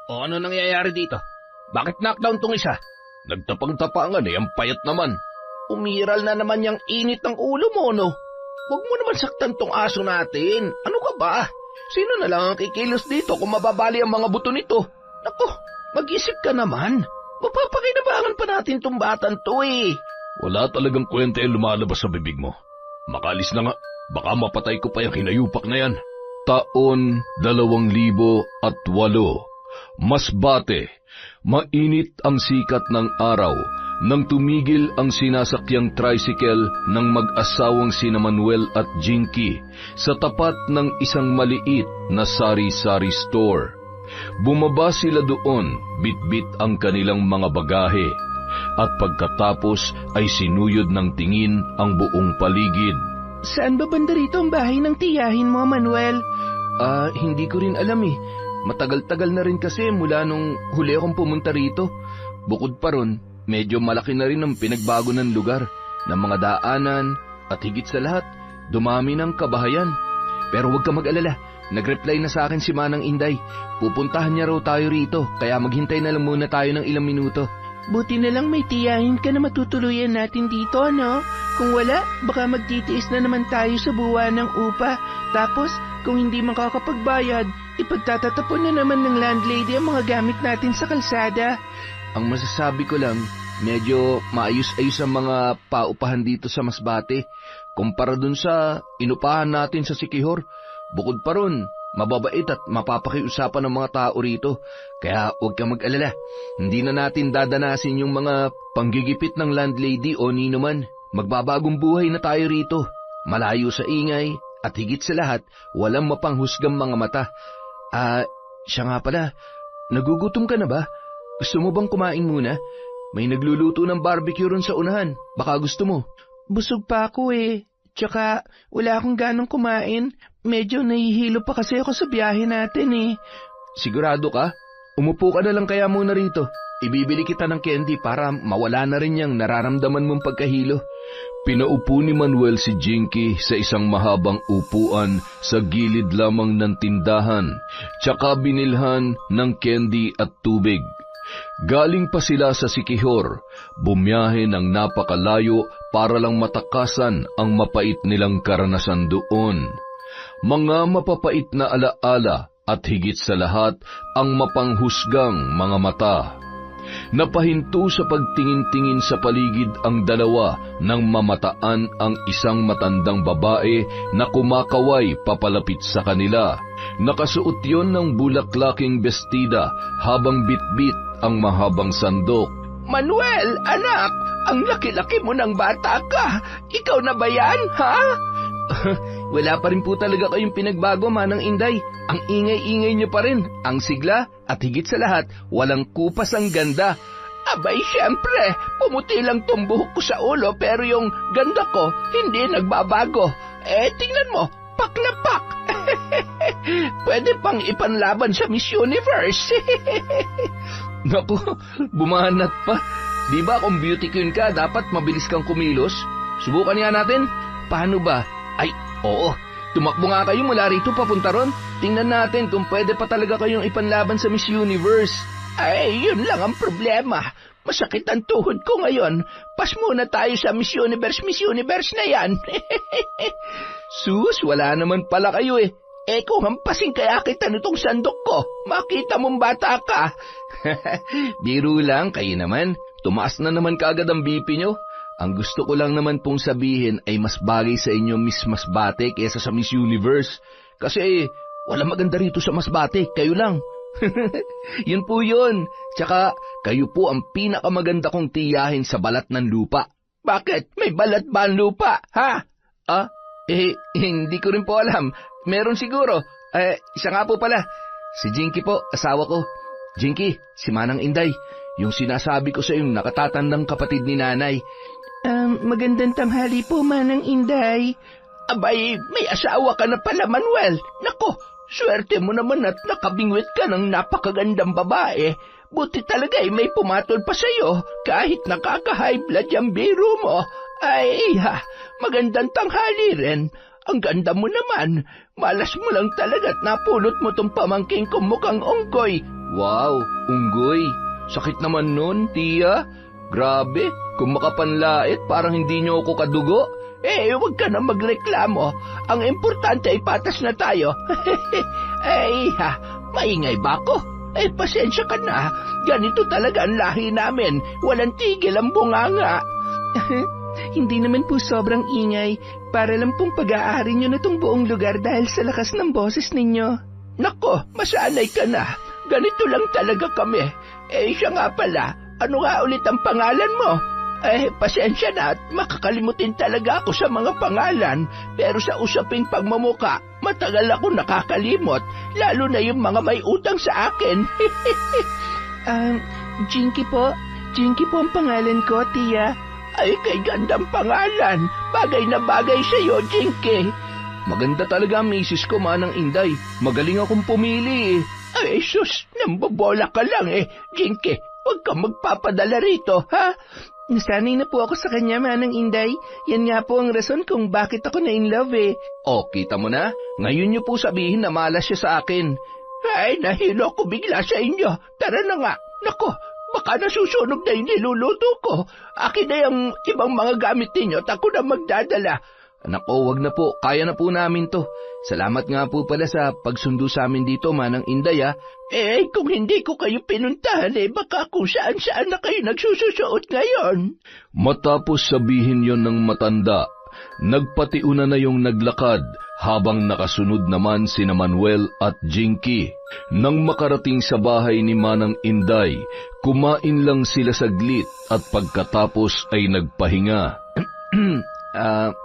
O ano nangyayari dito? Bakit knockdown tong isa? Nagtapang-tapangan ang payat naman. Umiral na naman yung init ng ulo mo, no? Huwag mo naman saktan tong aso natin. Ano ka ba? Sino na lang ang kikilos dito kung mababali ang mga buto nito? Naku, mag-isip ka naman. Mapapakinabangan pa natin tong batan to eh. Wala talagang kwenta yung lumalabas sa bibig mo. Makalis na nga, baka mapatay ko pa yung hinayupak na yan. Taon 2008. Masbate. Mainit ang sikat ng araw nang tumigil ang sinasakyang tricycle ng mag-asawang sina Manuel at Jinky sa tapat ng isang maliit na sari-sari store. Bumaba sila doon, bitbit ang kanilang mga bagahe, at pagkatapos ay sinuyod ng tingin ang buong paligid. Saan ba banda rito ang bahay ng tiyahin mo, Manuel? Hindi ko rin alam eh. Matagal-tagal na rin kasi mula nung huli akong pumunta rito. Bukod pa ron, medyo malaki na rin ang pinagbago ng lugar, ng mga daanan, at higit sa lahat, dumami ng kabahayan. Pero huwag ka mag-alala, nag-reply na sa akin si Manang Inday. Pupuntahan niya raw tayo rito, kaya maghintay na lang muna tayo ng ilang minuto. Buti na lang may tiyahin ka na matutuluyan natin dito, no? Kung wala, baka magtitiis na naman tayo sa buwan ng upa. Tapos, kung hindi makakapagbayad, ipagtatatapon na naman ng landlady ang mga gamit natin sa kalsada. Ang masasabi ko lang, medyo maayos-ayos ang mga paupahan dito sa Masbate. Kumpara dun sa inupahan natin sa Siquijor. Bukod pa ron, mababait at mapapakiusapan ng mga tao rito. Kaya huwag kang mag-alala. Hindi na natin dadanasin yung mga panggigipit ng landlady o nino man. Magbabagong buhay na tayo rito. Malayo sa ingay at higit sa lahat, walang mapanghusgang mga mata. Siya nga pala, nagugutom ka na ba? Gusto mo bang kumain muna? May nagluluto ng barbecue ron sa unahan. Baka gusto mo. Busog pa ako eh. Tsaka wala akong ganong kumain. Medyo nahihilo pa kasi ako sa biyahe natin eh. Sigurado ka? Umupo ka na lang kaya muna rito. Ibibili kita ng candy para mawala na rin yung nararamdaman mong pagkahilo. Pinaupo ni Manuel si Jinky sa isang mahabang upuan sa gilid lamang ng tindahan, tsaka binilhan ng candy at tubig. Galing pa sila sa Siquijor, bumiyahe ng napakalayo para lang matakasan ang mapait nilang karanasan doon. Mga mapapait na alaala at higit sa lahat ang mapanghusgang mga mata. Napahinto sa pagtingin-tingin sa paligid ang dalawa nang mamataan ang isang matandang babae na kumakaway papalapit sa kanila. Nakasuot yon ng bulaklaking bestida habang bitbit ang mahabang sandok. Manuel, anak, ang laki-laki mo ng bata ka. Ikaw na ba yan, ha? Wala pa rin po talaga kayong pinagbago, Manang Inday. Ang ingay-ingay niyo pa rin, ang sigla, at higit sa lahat, walang kupas ang ganda. Abay, siyempre, pumuti lang tong buhok ko sa ulo, pero yung ganda ko, hindi nagbabago. Tingnan mo, paklapak. Pwede pang ipanlaban sa Miss Universe. Naku, bumanat pa. Di ba kung beauty queen ka, dapat mabilis kang kumilos? Subukan nga natin. Paano ba? Ay, oo. Tumakbo nga kayo mula rito papunta ron. Tingnan natin kung pwede pa talaga kayong ipanlaban sa Miss Universe. Ay, yun lang ang problema. Masakit ang tuhod ko ngayon. Pas muna tayo sa Miss Universe na yan. Sus, wala naman pala kayo eh. Kung hampasin kaya kita nitong sandok ko, makita mong bata ka. Biro lang, kayo naman. Tumaas na naman kaagad ang BP nyo. Ang gusto ko lang naman pong sabihin ay mas bagay sa inyo Miss Masbate kaysa sa Miss Universe. Kasi wala maganda rito sa Masbate, kayo lang. Yun po yun. Tsaka kayo po ang pinakamaganda kong tiyahin sa balat ng lupa. Bakit? May balat ba ang lupa? Ha? Hindi ko rin po alam. Meron siguro. Siya nga po pala. Si Jinky po, asawa ko. Jinky, si Manang Inday. Yung sinasabi ko sa yung nakatatandang kapatid ni nanay. Magandang tanghali po, Manang Inday. Abay, may asawa ka na pala, Manuel. Nako, swerte mo naman at nakabingwit ka ng napakagandang babae. Buti talaga may pumatol pa sa'yo kahit nakaka-high blood yung biro mo. Ay, magandang tanghali rin. Ang ganda mo naman. Malas mo lang talaga at napulot mo tong pamangking kong mukhang unggoy. Wow, unggoy. Sakit naman nun, tiya. Grabe, kung makapanlait, parang hindi niyo ako kadugo. Huwag ka na magreklamo. Ang importante ay patas na tayo. Maingay ba ako? Pasensya ka na. Ganito talaga ang lahi namin. Walang tigil ang bunganga. Hindi naman po sobrang ingay. Para lang pong pag-aari nyo na itong buong lugar dahil sa lakas ng boses ninyo. Nako, masanay ka na. Ganito lang talaga kami. Siya nga pala, ano nga ulit ang pangalan mo? Pasensya na at makakalimutin talaga ako sa mga pangalan. Pero sa usaping pagmamuka, matagal ako nakakalimot. Lalo na yung mga may utang sa akin. Jinky po. Jinky po ang pangalan ko, tiya. Kay gandang pangalan. Bagay na bagay sa'yo, Jinky. Maganda talaga ang misis ko, Manang Inday. Magaling akong pumili sus, nambobola ka lang Jinky, huwag kang magpapadala rito, ha? Nasanay na po ako sa kanya, Manang Inday. Yan nga po ang rason kung bakit ako na in love kita mo na? Ngayon niyo po sabihin na malas siya sa akin. Nahilo ako bigla sa inyo. Tara na nga. Nako, baka nasusunog na yung niluluto ko. Akin na yung ibang mga gamit ninyo at ako na magdadala. Nako, wag na po. Kaya na po namin to. Salamat nga po pala sa pagsundo sa amin dito, Manang Inday, ha? Kung hindi ko kayo pinuntahan, baka kung saan-saan na kayo nagsususuot ngayon. Matapos sabihin yon ng matanda, nagpatiuna na yung naglakad habang nakasunod naman sina Manuel at Jinky. Nang makarating sa bahay ni Manang Inday, kumain lang sila saglit at pagkatapos ay nagpahinga.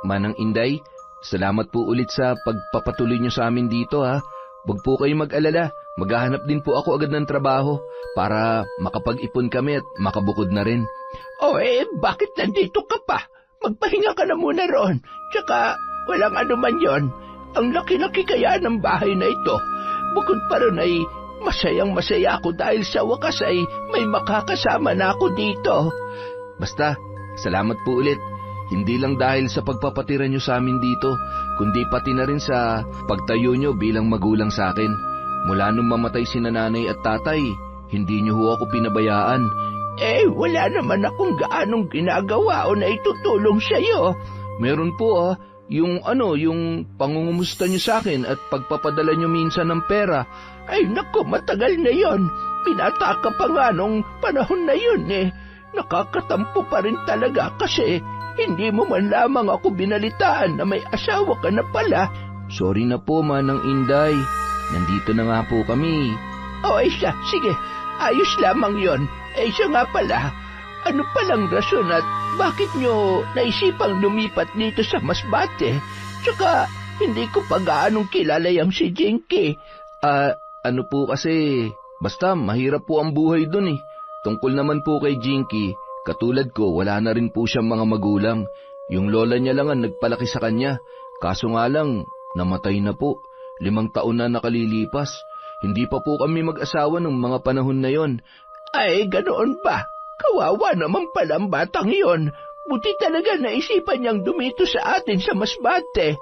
Manang Inday, salamat po ulit sa pagpapatuloy niyo sa amin dito, ha. Huwag po kayong mag-alala. Maghahanap din po ako agad ng trabaho para makapag-ipon kami at makabukod na rin. Bakit nandito ka pa? Magpahinga ka na muna roon. Tsaka, walang ano man yon. Ang laki-laki kaya ng bahay na ito. Bukod pa ron ay masayang-masaya ako dahil sa wakas ay may makakasama na ako dito. Basta, salamat po ulit. Hindi lang dahil sa pagpapatira nyo sa amin dito, kundi pati na rin sa pagtayo nyo bilang magulang sa akin. Mula nung mamatay si nanay at tatay, hindi nyo ho ako pinabayaan. Wala naman akong gaanong ginagawa o naitutulong sa'yo. Meron po yung pangungumusta nyo sa akin at pagpapadala nyo minsan ng pera. Nako, matagal na yon. Pinata ka pa nga nung panahon na yun Nakakatampo pa rin talaga kasi hindi mo man lamang ako binalitaan na may asawa ka na pala. Sorry na po, Manang Inday. Nandito na nga po kami. Siya, sige. Ayos lamang yon. Siya nga pala. Ano palang rason at bakit nyo naisipang lumipat dito sa Masbate? Tsaka, hindi ko pa gaanong kilala yung si Jinky. Ano po kasi, basta mahirap po ang buhay dun Tungkol naman po kay Jinky, katulad ko, wala na rin po siyang mga magulang. Yung lola niya lang ang nagpalaki sa kanya. Kaso nga lang, namatay na po. 5 taon na nakalilipas. Hindi pa po kami mag-asawa nung mga panahon na yon. Ganoon ba? Kawawa naman pala ang batang yon. Buti talaga naisipan niyang dumito sa atin sa Masbate.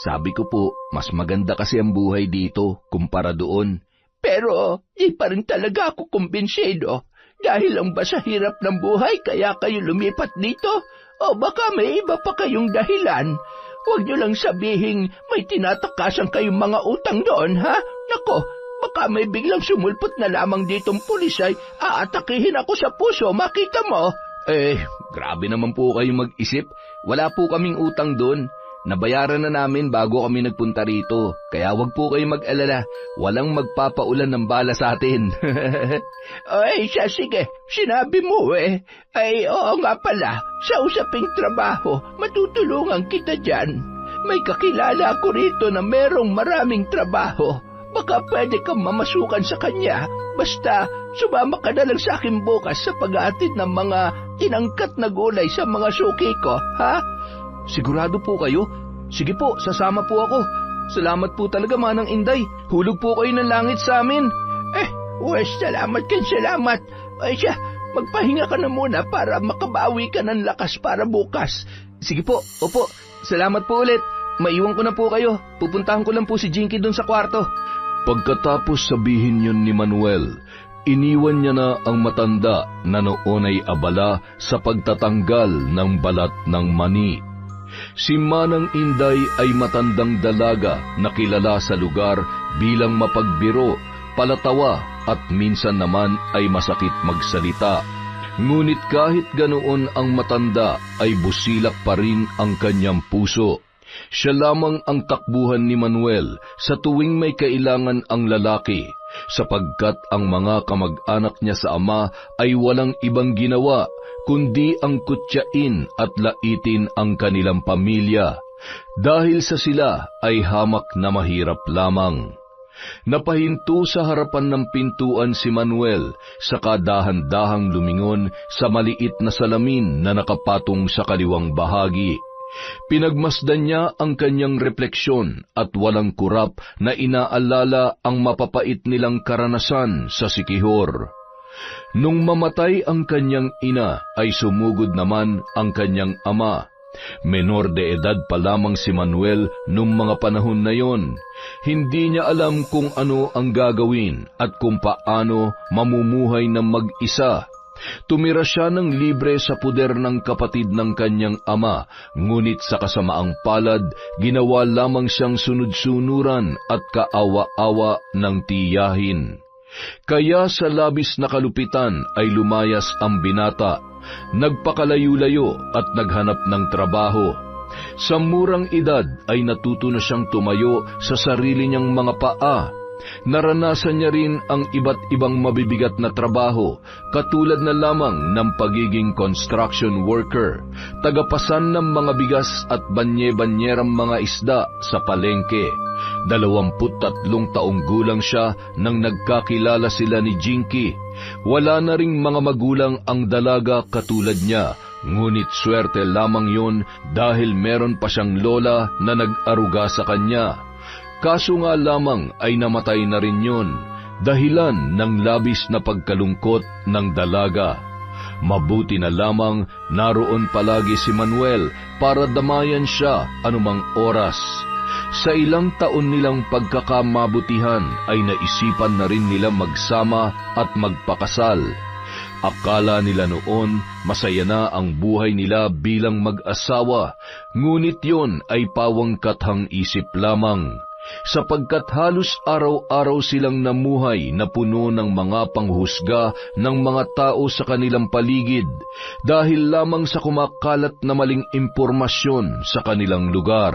Sabi ko po, mas maganda kasi ang buhay dito kumpara doon. Pero, di pa rin talaga ako kumbinsido. Dahil lang ba sa hirap ng buhay kaya kayo lumipat dito? O baka may iba pa kayong dahilan? Huwag niyo lang sabihing may tinatakasan kayong mga utang doon, ha? Nako, baka may biglang sumulpot na lamang ditong pulis ay aatakihin ako sa puso, makita mo? Grabe naman po kayo mag-isip. Wala po kaming utang doon. Nabayaran na namin bago kami nagpunta rito. Kaya wag po kayo mag-alala. Walang magpapaulan ng bala sa atin. Siya, sige. Sinabi mo oo nga pala. Sa usaping trabaho, matutulungan kita dyan. May kakilala ako rito na merong maraming trabaho. Baka pwede kang mamasukan sa kanya. Basta, sumama ka na lang sa akin bukas sa pag-aatid ng mga inangkat na gulay sa mga suki ko, ha? Sigurado po kayo? Sige po, sasama po ako. Salamat po talaga, Manang Inday. Hulog po kayo ng langit sa amin. Salamat kan salamat. Siya, magpahinga ka na muna para makabawi ka ng lakas para bukas. Sige po, opo. Salamat po ulit. Maiwan ko na po kayo. Pupuntahan ko lang po si Jinky doon sa kwarto. Pagkatapos sabihin yon ni Manuel, Iniwan niya na ang matanda na noon ay abala sa pagtatanggal ng balat ng mani. Si Manang Inday ay matandang dalaga na kilala sa lugar bilang mapagbiro, palatawa at minsan naman ay masakit magsalita. Ngunit kahit ganoon ang matanda ay busilak pa rin ang kanyang puso. Siya lamang ang takbuhan ni Manuel sa tuwing may kailangan ang lalaki, sapagkat ang mga kamag-anak niya sa ama ay walang ibang ginawa kundi ang kutyain at laitin ang kanilang pamilya, dahil sa sila ay hamak na mahirap lamang. Napahinto sa harapan ng pintuan si Manuel, saka dahan-dahang lumingon sa maliit na salamin na nakapatong sa kaliwang bahagi. Pinagmasdan niya ang kanyang refleksyon at walang kurap na inaalala ang mapapait nilang karanasan sa Siquijor. Nung mamatay ang kanyang ina ay sumugod naman ang kanyang ama. Menor de edad pa lamang si Manuel nung mga panahon na yon. Hindi niya alam kung ano ang gagawin at kung paano mamumuhay ng mag-isa. Tumira siya ng libre sa puder ng kapatid ng kanyang ama, ngunit sa kasamaang palad, ginawa lamang siyang sunod-sunuran at kaawa-awa ng tiyahin. Kaya sa labis na kalupitan ay lumayas ang binata, nagpakalayo-layo at naghanap ng trabaho. Sa murang edad ay natuto na siyang tumayo sa sarili niyang mga paa. Naranasan niya rin ang iba't ibang mabibigat na trabaho, katulad na lamang ng pagiging construction worker, tagapasan ng mga bigas at banye-banyerang mga isda sa palengke. 23 taong gulang siya nang nagkakilala sila ni Jinky. Wala na ring mga magulang ang dalaga katulad niya, ngunit swerte lamang yon dahil meron pa siyang lola na nag-aruga sa kanya. Kaso nga lamang ay namatay na rin yun, dahilan ng labis na pagkalungkot ng dalaga. Mabuti na lamang naroon palagi si Manuel para damayan siya anumang oras. Sa ilang taon nilang pagkakamabutihan ay naisipan na rin nila magsama at magpakasal. Akala nila noon masaya na ang buhay nila bilang mag-asawa, ngunit yon ay pawang kathang isip lamang. Sapagkat halos araw-araw silang namuhay na puno ng mga panghusga ng mga tao sa kanilang paligid dahil lamang sa kumakalat na maling impormasyon sa kanilang lugar.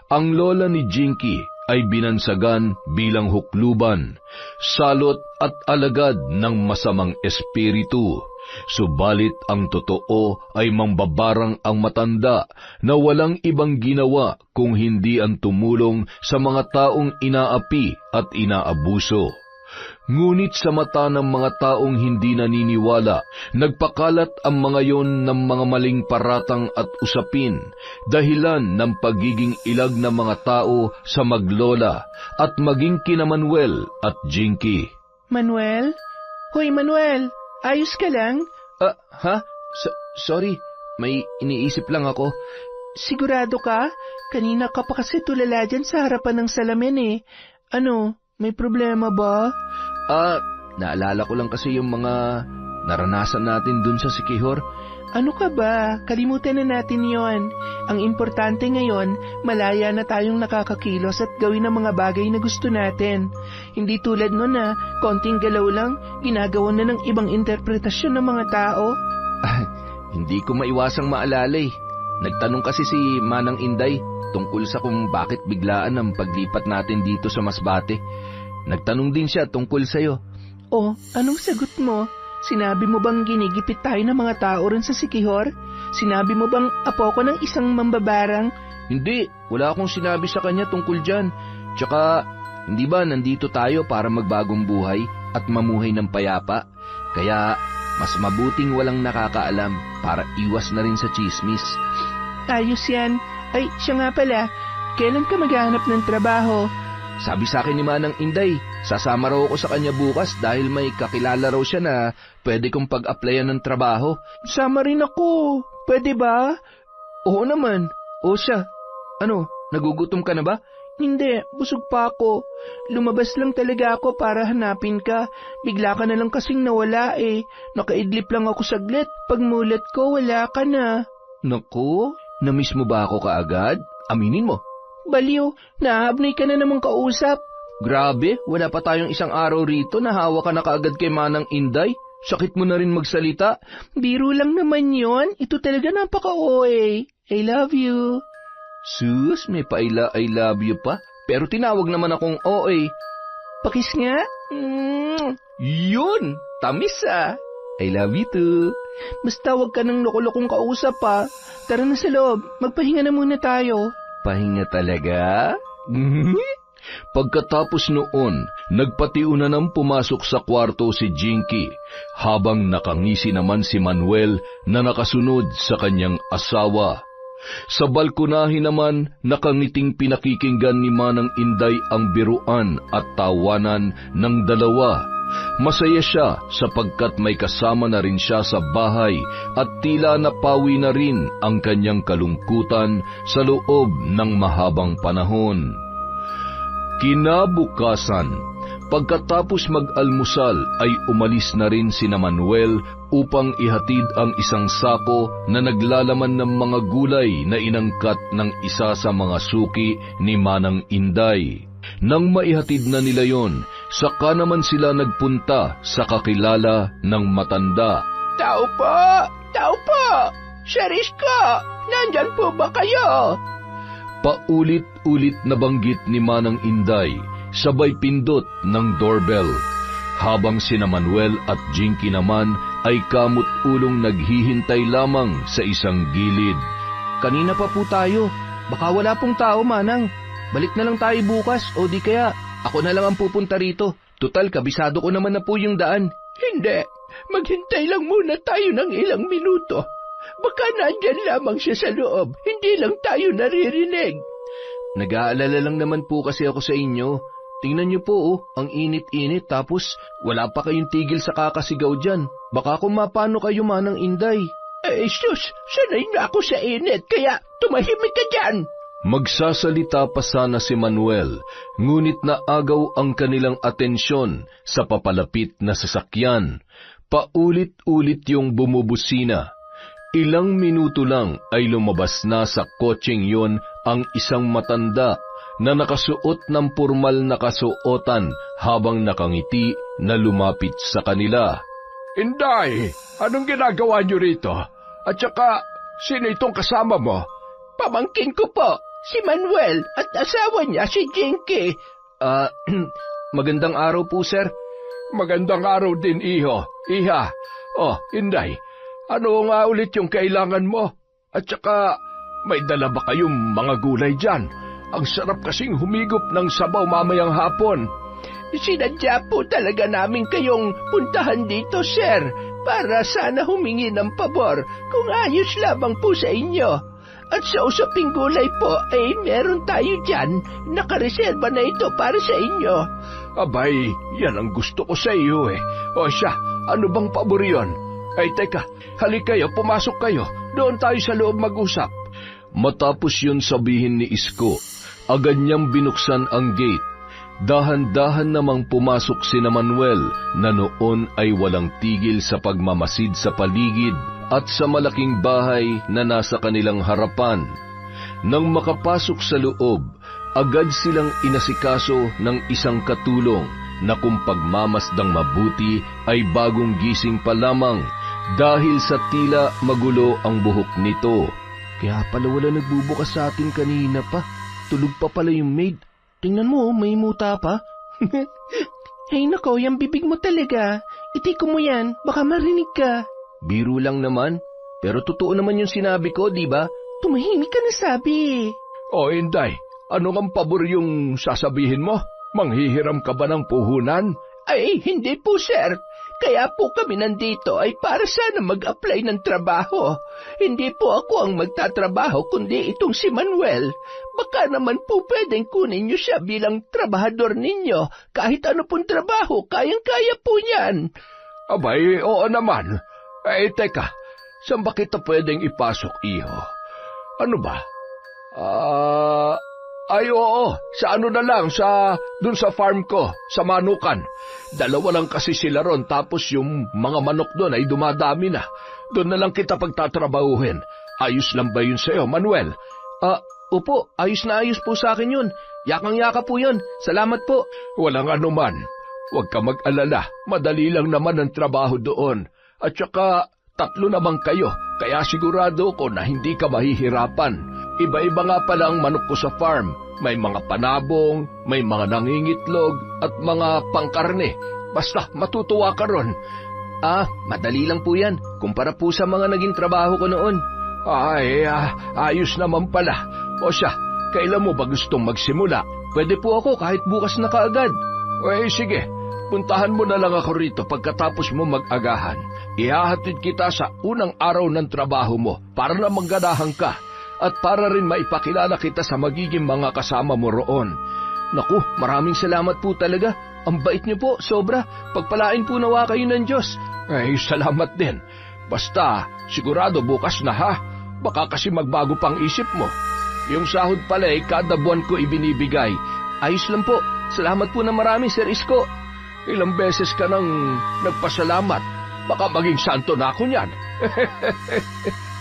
Ang lola ni Jinky ay binansagan bilang hukluban, salot at alagad ng masamang espiritu. Subalit ang totoo ay mambabarang ang matanda na walang ibang ginawa kung hindi ang tumulong sa mga taong inaapi at inaabuso. Ngunit sa mata ng mga taong hindi naniniwala, nagpakalat ang mga yon ng mga maling paratang at usapin, dahilan ng pagiging ilag ng mga tao sa maglola at maging kina Manuel at Jinky. Manuel? Hoy Manuel, ayos ka lang? Ha? Sorry, may iniisip lang ako. Sigurado ka? Kanina ka pa kasi tulala dyan sa harapan ng salamin eh. Ano, may problema ba? Naalala ko lang kasi yung mga naranasan natin dun sa Siquijor. Ano ka ba? Kalimutan na natin yon. Ang importante ngayon, malaya na tayong nakakakilos at gawin ang mga bagay na gusto natin. Hindi tulad nun na, konting galaw lang, ginagawa na ng ibang interpretasyon ng mga tao. Hindi ko maiwasang maalala eh. Nagtanong kasi si Manang Inday tungkol sa kung bakit biglaan ang paglipat natin dito sa Masbate. Nagtanong din siya tungkol sa'yo. Oh, anong sagot mo? Sinabi mo bang ginigipit tayo ng mga tao rin sa Siquijor? Sinabi mo bang apo ko ng isang mambabarang? Hindi, wala akong sinabi sa kanya tungkol dyan. Tsaka, hindi ba nandito tayo para magbagong buhay at mamuhay ng payapa? Kaya, mas mabuting walang nakakaalam para iwas na rin sa tsismis. Ayos yan. Ay, siya nga pala, kailan ka maghahanap ng trabaho? Sabi sa akin ni Manang Inday, sasama raw ako sa kanya bukas dahil may kakilala raw siya na pwede kong pag-applyan ng trabaho. Sama rin ako. Pwede ba? Oo naman. O siya. Ano, nagugutom ka na ba? Hindi, busog pa ako. Lumabas lang talaga ako para hanapin ka. Bigla ka na lang kasing nawala eh. Nakaidlip lang ako saglit. Pagmulat ko, wala ka na. Naku, namiss mo ba ako kaagad? Aminin mo. Baliw, nahabnoy ka na namang kausap. Grabe, wala pa tayong isang araw rito, nahawa ka na kaagad kay Manang Inday. Sakit mo na rin magsalita. Biro lang naman yon. Ito talaga napaka-OA. I love you. Sus, may I love you pa. Pero tinawag naman akong OA. Pakis nga. Yun, tamis ah. I love you too. Basta wag ka ng loko-lokong kausap pa. Tara na sa loob, magpahinga na muna tayo. Pahinga talaga? Pagkatapos noon, nagpatiuna nang pumasok sa kwarto si Jinky, habang nakangisi naman si Manuel na nakasunod sa kanyang asawa. Sa balkonahe naman, nakangiting pinakikinggan ni Manang Inday ang biruan at tawanan ng dalawa. Masaya siya sapagkat may kasama na rin siya sa bahay at tila napawi na rin ang kanyang kalungkutan sa loob ng mahabang panahon. Kinabukasan, pagkatapos mag-almusal ay umalis na rin sina Manuel upang ihatid ang isang sako na naglalaman ng mga gulay na inangkat ng isa sa mga suki ni Manang Inday. Nang maihatid na nila yon, saka naman sila nagpunta sa kakilala ng matanda. Tao po, Sherisko, nandyan po ba kayo? Paulit-ulit na banggit ni Manang Inday, sabay pindot ng doorbell. Habang sina Manuel at Jinky naman ay kamot-ulong naghihintay lamang sa isang gilid. Kanina pa po tayo. Baka wala pong tao, Manang. Balik na lang tayo bukas o di kaya ako na lang ang pupunta rito. Tutal, kabisado ko naman na po yung daan. Hindi, maghintay lang muna tayo ng ilang minuto. Baka nandyan lamang siya sa loob, hindi lang tayo naririnig. Nag-aalala lang naman po kasi ako sa inyo. Tingnan niyo po, ang init-init tapos wala pa kayong tigil sa kakasigaw dyan. Baka kung mapano kayo, Manang Inday. Sus, sanay na ako sa init, kaya tumahimik ka dyan. Magsasalita pa sana si Manuel, ngunit naagaw ang kanilang atensyon sa papalapit na sasakyan. Paulit-ulit yung bumubusina. Ilang minuto lang ay lumabas na sa kotseng yon ang isang matanda na nakasuot ng pormal na kasuotan habang nakangiti na lumapit sa kanila. Inday, anong ginagawa niyo rito? At saka, sino itong kasama mo? Pamangkin ko po, si Manuel at asawa niya si Jinky. Magandang araw po, sir. Magandang araw din, iho. Iha. Oh, Inday, ano nga ulit yung kailangan mo? At saka, may dala ba kayong mga gulay dyan? Ang sarap kasing humigop ng sabaw mamayang hapon. Sinadya po talaga namin kayong puntahan dito, sir, para sana humingi ng pabor kung ayos lamang po sa inyo. At sa usaping gulay po, meron tayo dyan. Nakareserba na ito para sa inyo. Abay, yan ang gusto ko sa iyo eh. O siya, ano bang pabor yun? Ay teka, halik kayo, pumasok kayo. Doon tayo sa loob mag-usap. Matapos yun sabihin ni Isko, agad niyang binuksan ang gate. Dahan-dahan namang pumasok sina Manuel na noon ay walang tigil sa pagmamasid sa paligid at sa malaking bahay na nasa kanilang harapan. Nang makapasok sa loob, agad silang inasikaso ng isang katulong na kung pagmamasdang mabuti ay bagong gising pa lamang dahil sa tila magulo ang buhok nito. Kaya pala wala nagbubukas sa atin kanina pa. Tulog pa pala yung maid. Tingnan mo, may muta pa. Ay nako, yung bibig mo talaga. Itiko mo yan, baka marinig ka. Biro lang naman. Pero totoo naman yung sinabi ko, di ba? Tumahimik ka na sabi. O Inday, ano ang pabor yung sasabihin mo? Manghihiram ka ba ng puhunan? Ay, hindi po, sir. Kaya po kami nandito ay para sana mag-apply ng trabaho. Hindi po ako ang magtatrabaho kundi itong si Manuel. Baka naman po pwedeng kunin niyo siya bilang trabahador ninyo. Kahit ano pong trabaho, kayang-kaya po niyan. Abay, oo naman. Teka, saan ba kita pwedeng ipasok, iho? Ano ba? Ay oo, sa ano na lang, dun sa farm ko, sa manukan. 2 lang kasi sila ron, tapos yung mga manok doon ay dumadami na. Doon na lang kita pagtatrabahuhin. Ayos lang ba yun sa'yo, Manuel? Opo, ayos na ayos po sa akin yun. Yakang-yaka po yun. Salamat po. Walang anuman. Huwag ka mag-alala, madali lang naman ang trabaho doon. At saka, 3 naman kayo, kaya sigurado ko na hindi ka mahihirapan. Iba-iba nga pala ang manok ko sa farm. May mga panabong, may mga nangingitlog, at mga pangkarne. Basta matutuwa ka ron. Madali lang po yan, kumpara po sa mga naging trabaho ko noon. Ayos naman pala. O siya, kailan mo ba gustong magsimula? Pwede po ako kahit bukas na kaagad. Sige, puntahan mo na lang ako rito pagkatapos mo mag-agahan. Ihahatid kita sa unang araw ng trabaho mo para na mangganahan ka. At para rin maipakilala kita sa magiging mga kasama mo roon. Naku, maraming salamat po talaga. Ang bait niyo po, sobra. Pagpalain po nawa kayo ng Diyos. Salamat din. Basta, sigurado bukas na ha. Baka kasi magbago pang isip mo. Yung sahod pala kada buwan ko ibinibigay. Ayos lang po. Salamat po na marami, Sir Isko. Ilang beses ka nang nagpasalamat. Baka maging santo na ako niyan.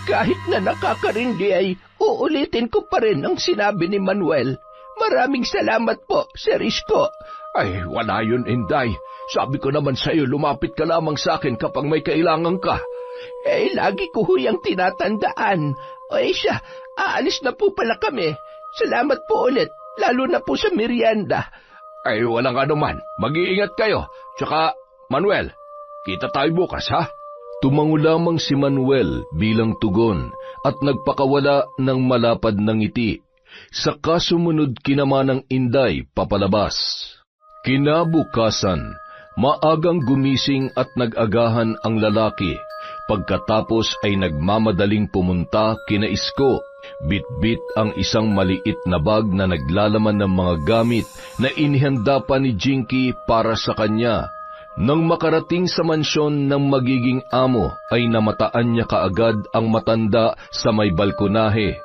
Kahit na nakakarindi ay uulitin ko pa rin ang sinabi ni Manuel. Maraming salamat po, Sir Isko. Wala yun, Inday. Sabi ko naman sa'yo, lumapit ka lamang sa akin kapag may kailangan ka. Lagi ko huyang tinatandaan. Siya, aalis na po pala kami. Salamat po ulit, lalo na po sa merienda. Walang anuman. Mag-iingat kayo. Tsaka, Manuel, kita tayo bukas, ha? Tumango lamang si Manuel bilang tugon at nagpakawala ng malapad ng ngiti. Saka sumunod kinaman ng Inday papalabas. Kinabukasan, maagang gumising at nag-agahan ang lalaki. Pagkatapos ay nagmamadaling pumunta kina Isko. Bit-bit ang isang maliit na bag na naglalaman ng mga gamit na inihanda pa ni Jinky para sa kanya. Nang makarating sa mansyon ng magiging amo, ay namataan niya kaagad ang matanda sa may balkonahe,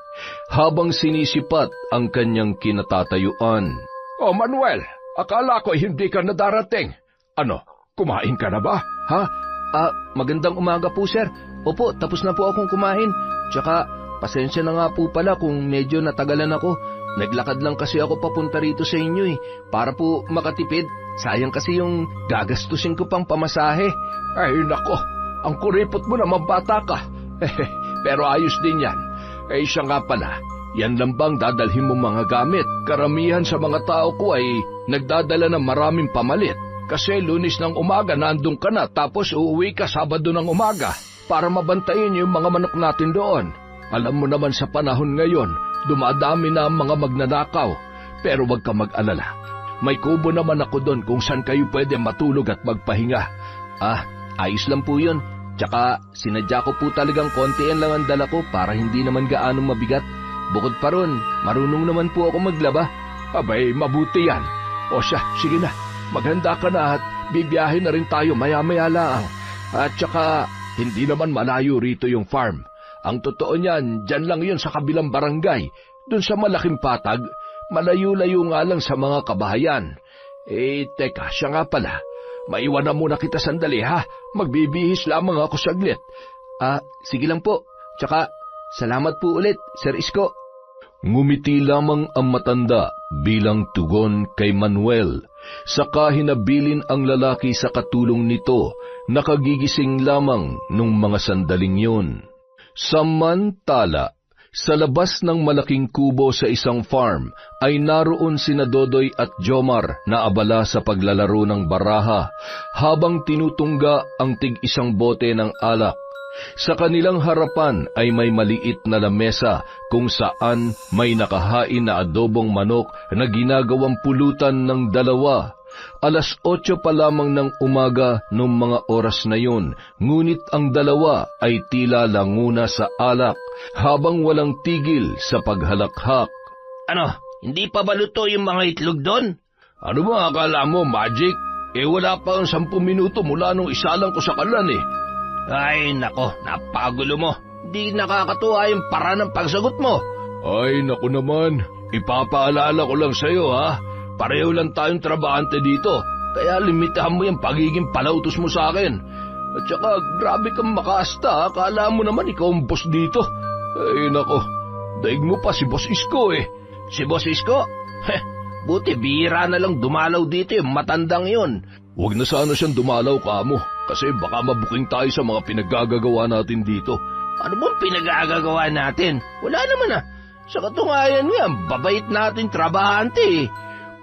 habang sinisipat ang kanyang kinatatayuan. Manuel, akala ko hindi ka na darating. Ano, kumain ka na ba, ha? Magandang umaga po, sir. Opo, tapos na po akong kumain. Tsaka, pasensya na nga po pala kung medyo natagalan ako. Naglakad lang kasi ako papunta rito sa inyo para po makatipid. Sayang kasi yung gagastusin ko pang pamasahe. Nako, ang kuripot mo naman bata ka. Pero ayos din yan. Siya nga pala, yan lang bang dadalhin mo mga gamit? Karamihan sa mga tao ko ay nagdadala ng maraming pamalit. Kasi Lunes ng umaga nandun ka na, tapos uuwi ka Sabado ng umaga para mabantayin yung mga manok natin doon. Alam mo naman sa panahon ngayon, dumadami na ang mga magnanakaw. Pero wag ka mag-alala. May kubo naman ako doon kung saan kayo pwede matulog at magpahinga. Ayos lang po yun. Tsaka sinadya ko po talagang kontian lang ang dala ko para hindi naman gaanong mabigat. Bukod pa ron, marunong naman po ako maglaba. Abay, mabuti yan. O siya, sige na. Maghanda ka na at bibiyahe na rin tayo maya-maya lang. At tsaka, hindi naman malayo rito yung farm. Ang totoo niyan, dyan lang yun sa kabilang barangay. Doon sa malaking patag, malayo-layo nga lang sa mga kabahayan. Teka, siya nga pala. Maiwanan muna kita sandali, ha? Magbibihis lamang ako saglit. Sige lang po. Tsaka, salamat po ulit, Sir Isko. Ngumiti lamang ang matanda bilang tugon kay Manuel. Saka hinabilin ang lalaki sa katulong nito, nakagigising lamang nung mga sandaling yun. Samantala, sa labas ng malaking kubo sa isang farm ay naroon sina Dodoy at Jomar na abala sa paglalaro ng baraha habang tinutungga ang tig-isang bote ng alak. Sa kanilang harapan ay may maliit na lamesa kung saan may nakahain na adobong manok na ginagawang pulutan ng 2. 8:00 pa lamang ng umaga noong mga oras na yun, ngunit ang 2 ay tila languna sa alak habang walang tigil sa paghalakhak. Ano, hindi pa ba luto yung mga itlog doon? Ano ba akala mo, Magic? Wala pa ang 10 minuto mula nung isalang ko sa kalan Ay, nako, napagulo mo. Di nakakatuwa yung para ng pagsagot mo. Ay, naku naman. ipapaalala ko lang sa'yo ha, pareho lang tayong trabahante dito, kaya limitahan mo yung pagiging palautos mo sa akin. At saka grabe kang makaasta, akala mo naman ikaw ang boss dito. Ay nako, daig mo pa si Boss Isko eh. Si Boss Isko? Buti bihira na lang dumalaw dito yung matandang yun. Huwag na sana siyang dumalaw kamo, kasi baka mabuking tayo sa mga pinaggagawa natin dito. Ano bang pinag-aagagawa natin? Wala naman ah. Sa katunayan nga, babait natin trabahante eh.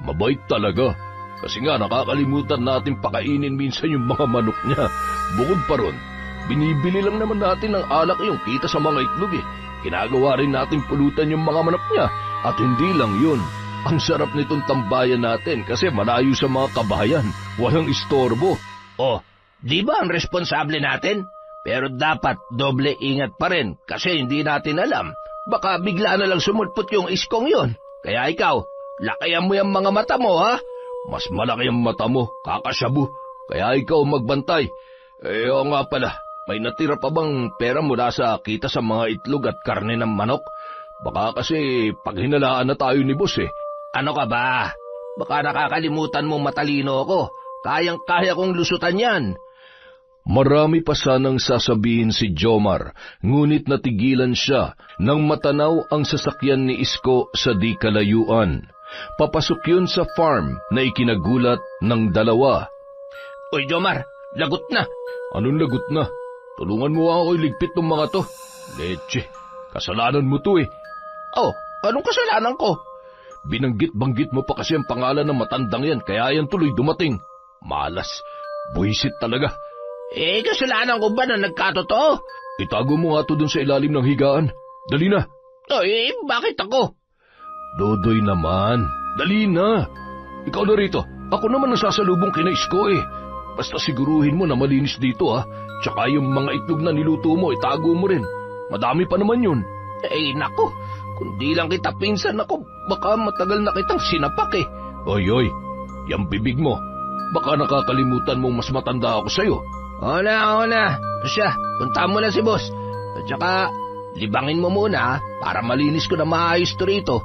Mabait talaga, kasi nga nakakalimutan natin pakainin minsan yung mga manok niya. Bukod pa ron, binibili lang naman natin ng alak yung kita sa mga itlog eh. Ginagawa rin natin pulutan yung mga manok niya. At hindi lang yun, ang sarap nitong tambayan natin kasi malayo sa mga kabayan. Walang istorbo. Oh, di ba ang responsable natin? Pero dapat doble ingat pa rin kasi hindi natin alam. Baka bigla na lang sumulpot yung iskong yon. Kaya ikaw, lakayan mo yung mga mata mo ha. Mas malaki ang mata mo, kakasyabu. Kaya ikaw magbantay. Oo nga pala, may natira pa bang pera mula sa kita sa mga itlog at karne ng manok? Baka kasi pag hinalaan na tayo ni boss eh. Ano ka ba? Baka nakakalimutan mo matalino ako. Kayang-kaya kong lusutan yan. Marami pa sanang sasabihin si Jomar, ngunit natigilan siya nang matanaw ang sasakyan ni Isko sa di kalayuan. Papasok yun sa farm na ikinagulat ng dalawa. Uy Jomar, lagot na. Anong lagot na? Tulungan mo ako iligpit ng mga to. Leche, kasalanan mo to eh. Oh, anong kasalanan ko? Binanggit-banggit mo pa kasi ang pangalan ng matandang yan, kaya yan tuloy dumating. Malas, buwisit talaga. Eh, kasalanan ko ba na nagkatotoo? Itago mo nga to dun sa ilalim ng higaan. Dali na. Oh, eh, bakit ako? Dodoy naman, dali na. Ikaw na rito, ako naman nasasalubong kina Isko eh. Basta siguruhin mo na malinis dito ha. Tsaka yung mga itlog na niluto mo, itago mo rin. Madami pa naman yun. Eh, nako, kundi lang kita pinsan ako, baka matagal na kitang sinapak eh. Oy, yung bibig mo. Baka nakakalimutan mong mas matanda ako sa'yo. Oo na. Siya, punta mo na si boss. At saka, libangin mo muna para malinis ko na maayos to rito.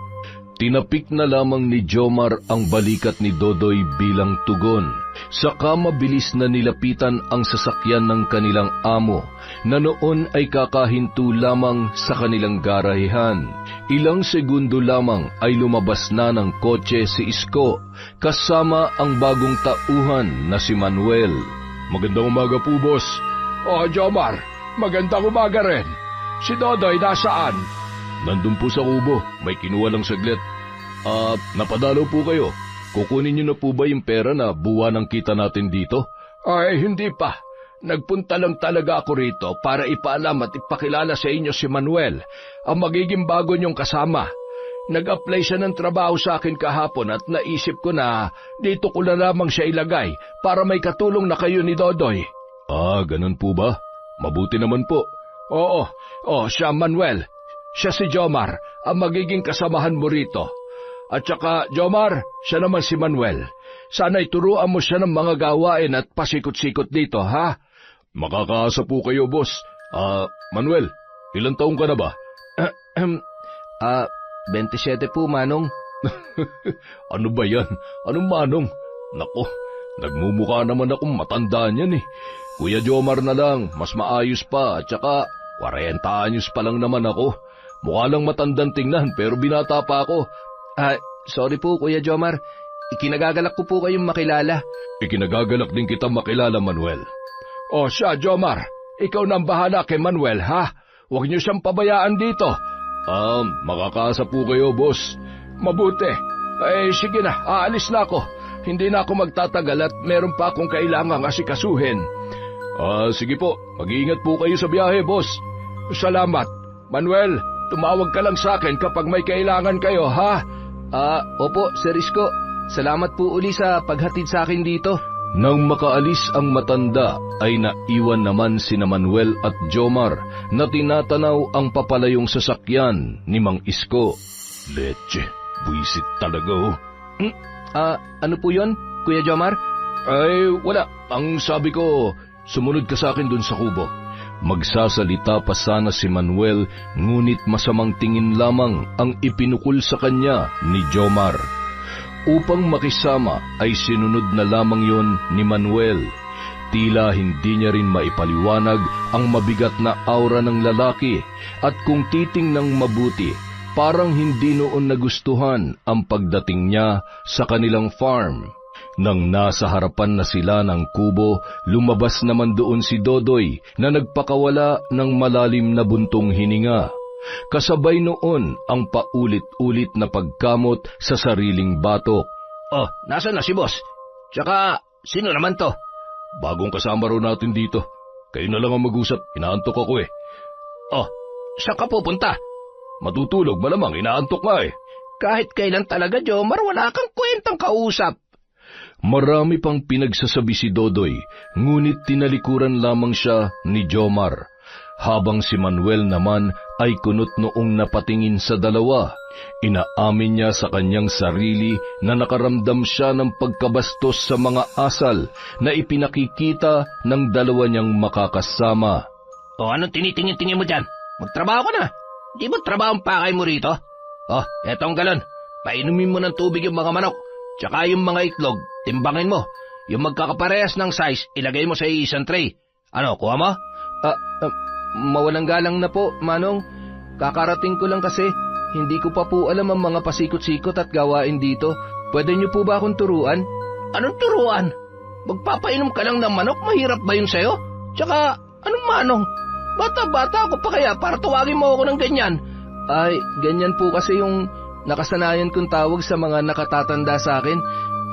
Tinapik na lamang ni Jomar ang balikat ni Dodoy bilang tugon. Saka mabilis na nilapitan ang sasakyan ng kanilang amo na noon ay kakahinto lamang sa kanilang garahehan. Ilang segundo lamang ay lumabas na ng kotse si Isko kasama ang bagong tauhan na si Manuel. Magandang umaga po, boss. Oh, Jomar, magandang umaga rin. Si Dodoy nasaan? Nandun po sa kubo, may kinuha lang saglit. Napadalaw po kayo. Kukunin niyo na po ba yung pera na buwan ng kita natin dito? Ay, hindi pa. Nagpunta lang talaga ako rito para ipaalam at ipakilala sa inyo si Manuel, ang magiging bago niyong kasama. Nag-apply siya ng trabaho sa akin kahapon at naisip ko na dito ko na lamang siya ilagay para may katulong na kayo ni Dodoy. Ganun po ba? Mabuti naman po. Oo, siya Manuel. Siya si Jomar, ang magiging kasamahan mo rito. At saka, Jomar, siya naman si Manuel. Sana'y turuan mo siya ng mga gawain at pasikot-sikot dito, ha? Makakaasa po kayo, boss. Manuel, ilang taong ka na ba? 27 po, Manong. Ano ba yan? Anong Manong? Nako, nagmumukha naman akong matanda niyan eh. Kuya Jomar na lang, mas maayos pa. At saka, 40 anyos pa lang naman ako. Mukha lang matandang tingnan pero binata pa ako. Sorry po, Kuya Jomar. Ikinagagalak ko po kayong makilala. Ikinagagalak din kita makilala, Manuel. O siya, Jomar. Ikaw nang bahala kay Manuel, ha? Huwag niyo siyang pabayaan dito. Makakaasa po kayo, boss. Mabuti. Sige na, aalis na ako. Hindi na ako magtatagal at meron pa akong kailangang asikasuhin. Sige po. Mag-iingat po kayo sa biyahe, boss. Salamat. Manuel, tumawag ka lang sa akin kapag may kailangan kayo, ha? Opo, Sir Isko. Salamat po uli sa paghatid sa akin dito. Nang makaalis ang matanda, ay naiwan naman sina Manuel at Jomar na tinatanaw ang papalayong sasakyan ni Mang Isko. Leche, buisit talaga oh. Ano po yun, Kuya Jomar? Ay, wala. Ang sabi ko, sumunod ka sa akin dun sa kubo. Magsasalita pa sana si Manuel, ngunit masamang tingin lamang ang ipinukol sa kanya ni Jomar. Upang makisama ay sinunod na lamang yon ni Manuel. Tila hindi niya rin maipaliwanag ang mabigat na aura ng lalaki at kung titingnang mabuti, parang hindi noon nagustuhan ang pagdating niya sa kanilang farm. Nang nasa harapan na sila ng kubo, lumabas naman doon si Dodoy na nagpakawala ng malalim na buntong hininga. Kasabay noon ang paulit-ulit na pagkamot sa sariling batok. Oh, nasaan na si boss? Tsaka, sino naman to? Bagong kasama raw natin dito. Kayo na lang ang mag-usap, inaantok ako eh. Oh, saan ka pupunta? Matutulog, malamang inaantok nga eh. Kahit kailan talaga, Jomar, wala kang kwentang kausap. Marami pang pinagsasabi si Dodoy, ngunit tinalikuran lamang siya ni Jomar. Habang si Manuel naman ay kunot noong napatingin sa dalawa, inaamin niya sa kanyang sarili na nakaramdam siya ng pagkabastos sa mga asal na ipinakikita ng dalawa niyang makakasama. O anong tinitingin-tingin mo dyan? Magtrabaho ka na. Di ba trabaho ang pakay mo rito? Oh, etong galon. Painumin mo ng tubig yung mga manok. Tsaka yung mga itlog, timbangin mo. Yung magkakaparehas ng size, ilagay mo sa isang tray. Ano, kuha mo? Mawalang galang na po, Manong. Kakarating ko lang kasi. Hindi ko pa po alam ang mga pasikot-sikot at gawain dito. Pwede niyo po ba akong turuan? Anong turuan? Magpapainom ka lang ng manok, mahirap ba yun sa'yo? Tsaka, anong manong? Bata-bata ako pa kaya para tawagin mo ako ng ganyan. Ay, ganyan po kasi yung nakasanayan kong tawag sa mga nakatatanda sa akin.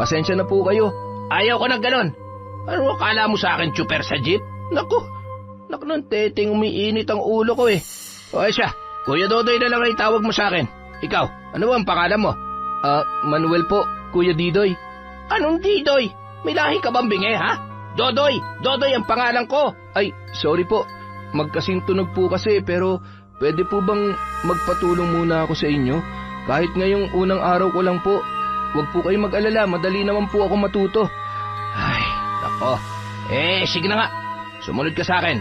Pasensya na po kayo. Ayaw ko na ganon. Ano akala mo sa akin, chuper sa jeep? Naku ng teting, umiinit ang ulo ko eh. O siya, Kuya Dodoy na lang ay tawag mo sa akin. Ikaw, ano ba ang pangalan mo? Manuel po, Kuya Didoy. Anong Didoy? May lahi ka bang bingi, ha? Dodoy ang pangalan ko. Ay, sorry po. Magkasintunog po kasi pero pwede po bang magpatulong muna ako sa inyo? Kahit ngayong unang araw ko lang po. Huwag po kayong mag-alala, madali naman po ako matuto. Ay, nako. Sige na nga. Sumunod ka sa akin.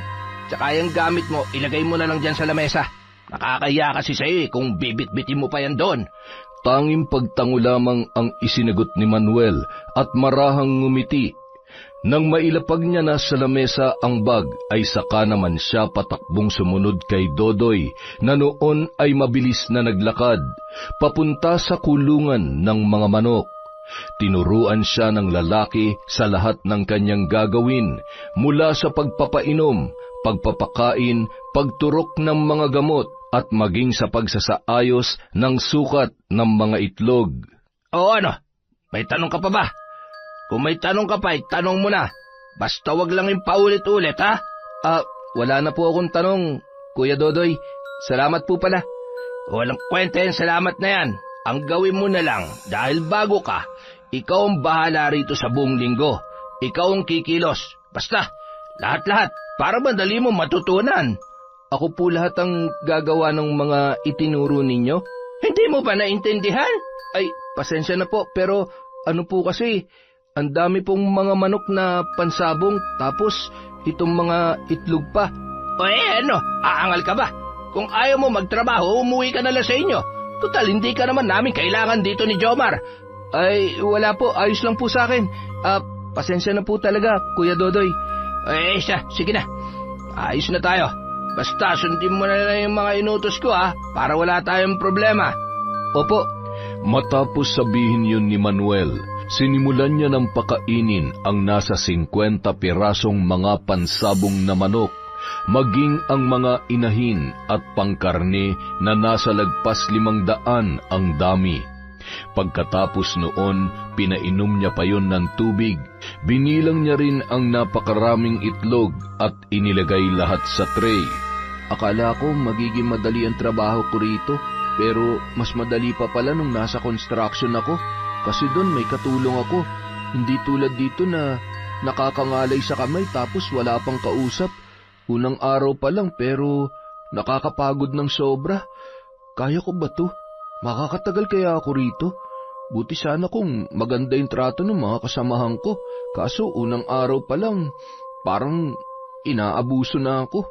Tsaka yung gamit mo, ilagay mo na lang dyan sa lamesa. Nakakaya kasi sa'yo kung bibit-bitin mo pa yan doon. Tanging pagtango lamang ang isinagot ni Manuel at marahang ngumiti. Nang mailapag niya na sa lamesa ang bag, ay saka naman siya patakbong sumunod kay Dodoy na noon ay mabilis na naglakad, papunta sa kulungan ng mga manok. Tinuruan siya ng lalaki sa lahat ng kanyang gagawin, mula sa pagpapainom, pagpapakain, pagturok ng mga gamot, at maging sa pagsasaayos ng sukat ng mga itlog. O ano? May tanong ka pa ba? Kung may tanong ka pa, tanong mo na. Basta wag lang yung paulit-ulit, ha? Wala na po akong tanong, Kuya Dodoy. Salamat po pala. Walang kwenta yung salamat na yan. Ang gawin mo na lang, dahil bago ka, ikaw ang bahala rito sa buong linggo. Ikaw ang kikilos. Basta, lahat-lahat, para madali mo matutunan. Ako po lahat ang gagawa ng mga itinuro ninyo? Hindi mo ba naintindihan? Ay, pasensya na po, pero ano po kasi, ang dami pong mga manok na pansabong, tapos itong mga itlog pa. O ano, aangal ka ba? Kung ayaw mo magtrabaho, umuwi ka na lang sa inyo. Total, hindi ka naman namin kailangan dito ni Jomar. Ay, wala po, ayos lang po sa akin. Pasensya na po talaga, Kuya Dodoy. Sige na. Ayos na tayo. Basta sundin mo na lang yung mga inutos ko, para wala tayong problema. Opo. Matapos sabihin yun ni Manuel, sinimulan niya ng pakainin ang nasa 50 pirasong mga pansabong na manok, maging ang mga inahin at pangkarne na nasa lagpas 500 ang dami. Pagkatapos noon, pinainom niya pa yon ng tubig. Binilang niya rin ang napakaraming itlog at inilagay lahat sa tray. Akala ko magiging madali ang trabaho ko rito, pero mas madali pa pala nung nasa construction ako. Kasi doon may katulong ako. Hindi tulad dito na nakakangalay sa kamay tapos wala pang kausap. Unang araw pa lang pero nakakapagod ng sobra. Kaya ko ba to? Makakatagal kaya ako rito? Buti sana kung maganda yung trato ng mga kasamahan ko. Kaso unang araw pa lang, parang inaabuso na ako.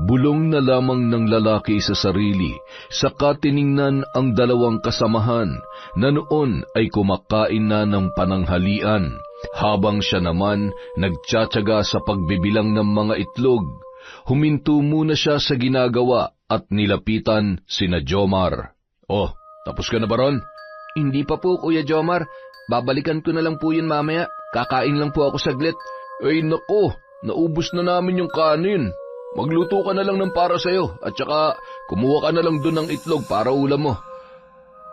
Bulong na lamang ng lalaki sa sarili, saka tiningnan ang dalawang kasamahan na noon ay kumakain na ng pananghalian, habang siya naman nagtsatsaga sa pagbibilang ng mga itlog. Huminto muna siya sa ginagawa at nilapitan sina Jomar. "Oh, tapos ka na ba ron?" Hindi pa po, Kuya Jomar. Babalikan ko na lang po yun mamaya. Kakain lang po ako saglit. Ay nako, naubos na namin yung kanin. Magluto ka na lang ng para sa'yo at saka kumuha ka na lang dun ng itlog para ulam mo.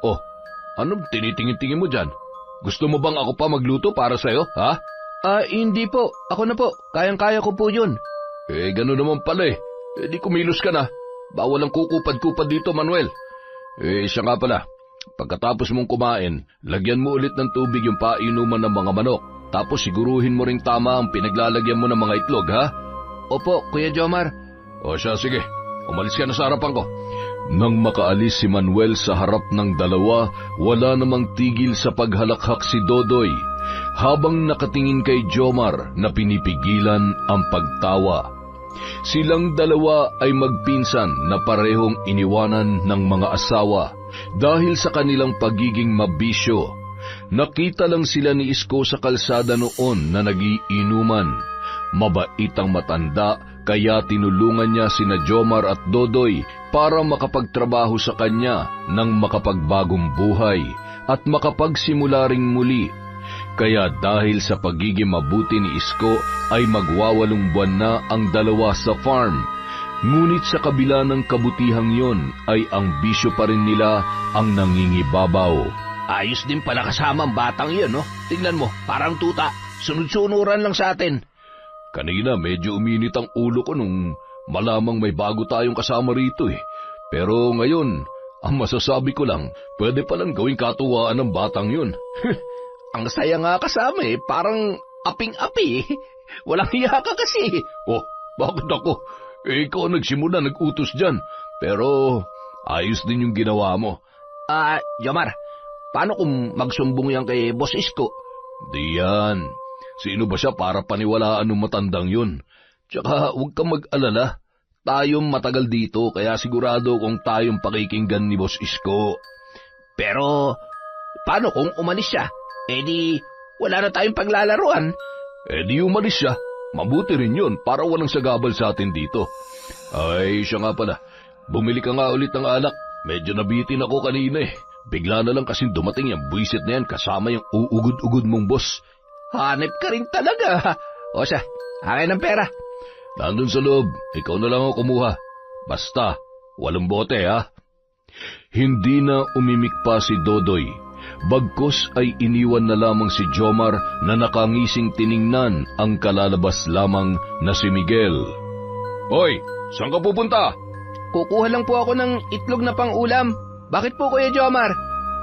Oh, ano tinitingin-tingin mo dyan? Gusto mo bang ako pa magluto para sa'yo, ha? Hindi po. Ako na po. Kayang-kaya ko po yun. Gano'n naman pala eh. Di kumilos ka na. Bawal ang kukupad-kupad dito, Manuel. Siya nga pala. Pagkatapos mong kumain, lagyan mo ulit ng tubig yung painuman ng mga manok. Tapos siguruhin mo ring tama ang pinaglalagyan mo ng mga itlog, ha? Opo, Kuya Jomar. O siya, sige. Umalis ka na sa harapan ko. Nang makaalis si Manuel sa harap ng dalawa, wala namang tigil sa paghalakhak si Dodoy, habang nakatingin kay Jomar na pinipigilan ang pagtawa. Silang dalawa ay magpinsan na parehong iniwanan ng mga asawa dahil sa kanilang pagiging mabisyo. Nakita lang sila ni Isko sa kalsada noon na nagiinuman. Mabait ang matanda, kaya tinulungan niya sina Jomar at Dodoy para makapagtrabaho sa kanya ng makapagbagong buhay at makapagsimula ring muli. Kaya dahil sa pagiging mabuti ni Isko ay magwawalong buwan na ang dalawa sa farm. Ngunit sa kabila ng kabutihang yon ay ang bisyo pa rin nila ang nangingibabaw. Ayos din pala kasama ang batang yun, no? Tingnan mo, parang tuta. Sunod-sunuran lang sa atin. Kanina medyo uminit ang ulo ko nung malamang may bago tayong kasama rito eh. Pero ngayon, ang masasabi ko lang, pwede palang gawing katuwaan ng batang yun. Ang saya nga kasama eh, parang aping-api eh. Walang hiya ka kasi. Oh, bakit ako? Ikaw nagsimula, nag-utos dyan. Pero ayos din yung ginawa mo. Jomar, paano kung magsumbong yan kay Boss Isko? Di yan. Sino ba siya para paniwalaan ng matandang yun? Tsaka huwag kang mag-alala. Tayong matagal dito, kaya sigurado kung tayong pakikinggan ni Boss Isko. Pero paano kung umalis siya? Di wala na tayong paglalaruan. Di umalis siya. Mabuti rin yun para walang sagabal sa atin dito. Ay, siya nga pala. Bumili ka nga ulit ng alak. Medyo nabitin ako kanina eh. Bigla na lang kasing dumating yung buwisit na yan kasama yung uugod-ugod mong boss. Hanip ka rin talaga. O siya, akin ang pera. Nandun sa loob. Ikaw na lang ako kumuha. Basta, walang bote ha. Hindi na umimik pa si Dodoy. Bagkus ay iniwan na lamang si Jomar na nakangising tiningnan ang kalalabas lamang na si Miguel. Hoy, saan ka pupunta? Kukuha lang po ako ng itlog na pang-ulam. Bakit po, Kuya Jomar?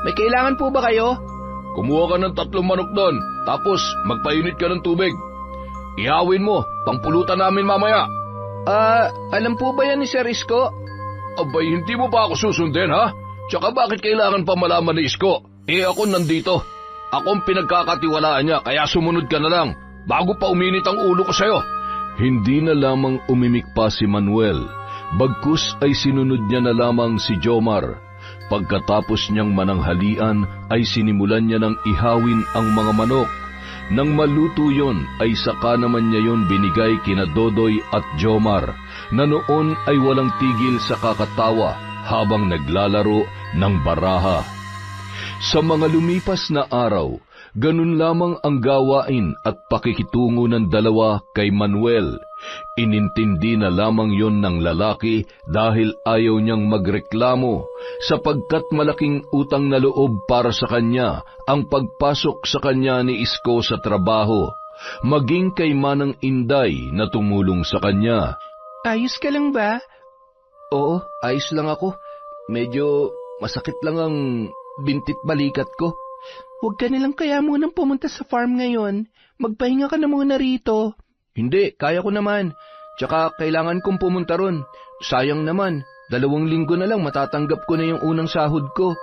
May kailangan po ba kayo? Kumuha ka ng 3 manok doon, tapos magpainit ka ng tubig. Ihawin mo, pangpulutan namin mamaya. Alam po ba yan ni Sir Isko? Abay, hindi mo pa ako susundin, ha? Tsaka bakit kailangan pa malaman ni Isko? Ako nandito. Ako ang pinagkakatiwalaan niya, kaya sumunod ka na lang, bago pa uminit ang ulo ko sa'yo. Hindi na lamang umimik pa si Manuel. Bagkus ay sinunod niya na lamang si Jomar. Pagkatapos niyang mananghalian ay sinimulan niya ng ihawin ang mga manok. Nang maluto yon ay saka naman niya yon binigay kina Dodoy at Jomar, na noon ay walang tigil sa kakatawa habang naglalaro ng baraha. Sa mga lumipas na araw, ganun lamang ang gawain at pakikitungo ng dalawa kay Manuel. Inintindi na lamang yon ng lalaki dahil ayaw niyang magreklamo sapagkat malaking utang na loob para sa kanya ang pagpasok sa kanya ni Isko sa trabaho, maging kay Manang Inday na tumulong sa kanya. Ayos ka lang ba? Oo, ayos lang ako. Medyo masakit lang ang bintit balikat ko. Huwag ka nilang kaya munang pumunta sa farm ngayon. Magpahinga ka na muna rito. Hindi, kaya ko naman. Tsaka kailangan kong pumunta ron. Sayang naman, 2 linggo na lang matatanggap ko na yung unang sahod ko.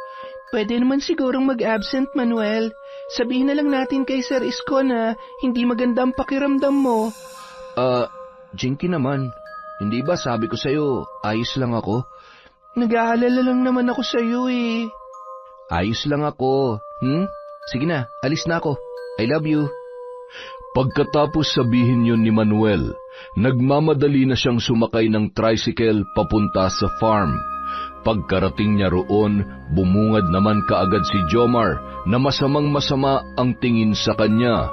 Pwede naman sigurong mag-absent, Manuel. Sabihin na lang natin kay Sir Isko na hindi maganda ang pakiramdam mo. Jinky naman, Hindi ba sabi ko sa'yo, ayos lang ako? Nag-aalala lang naman ako sa'yo eh. Ayos lang ako. Sige na, alis na ako. I love you. Pagkatapos sabihin yun ni Manuel, nagmamadali na siyang sumakay ng tricycle papunta sa farm. Pagkarating niya roon, bumungad naman kaagad si Jomar na masamang-masama ang tingin sa kanya.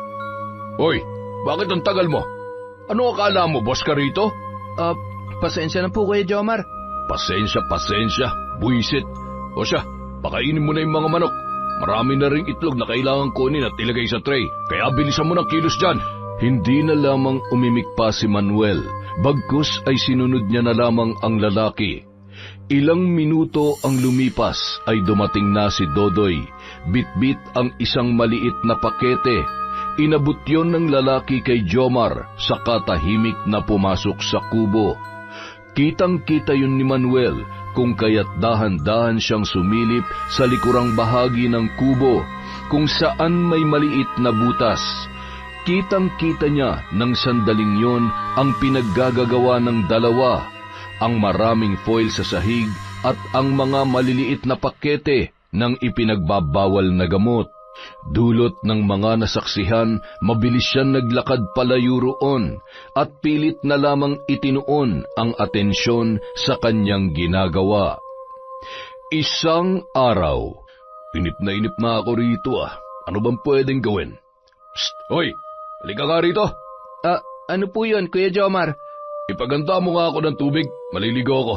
Hoy, bakit ang tagal mo? Ano akala mo, boss ka rito? Pasensya na po, Kuya Jomar. Pasensya, buwisit. O siya, pakainin mo na yung mga manok. Marami na ring itlog na kailangan kunin at ilagay sa tray, kaya bilisan mo ng kilos dyan. Hindi na lamang umimik pa si Manuel, bagkus ay sinunod niya na lamang ang lalaki. Ilang minuto ang lumipas ay dumating na si Dodoy, bitbit ang isang maliit na pakete. Inabot yon ng lalaki kay Jomar, saka tahimik na pumasok sa kubo. Kitang-kita yun ni Manuel kung kaya't dahan-dahan siyang sumilip sa likurang bahagi ng kubo kung saan may maliit na butas. Kitang-kita niya ng sandaling yon ang pinaggagawa ng dalawa, ang maraming foil sa sahig at ang mga maliliit na pakete ng ipinagbabawal na gamot. Dulot ng mga nasaksihan, mabilis siyang naglakad palayo roon at pilit na lamang itinuon ang atensyon sa kanyang ginagawa. Isang araw, inip na ako rito Ano bang pwedeng gawin? Psst! Hoy! Halika nga rito! Ano po yun, Kuya Jomar? Ipaganda mo nga ako ng tubig, maliligo ako.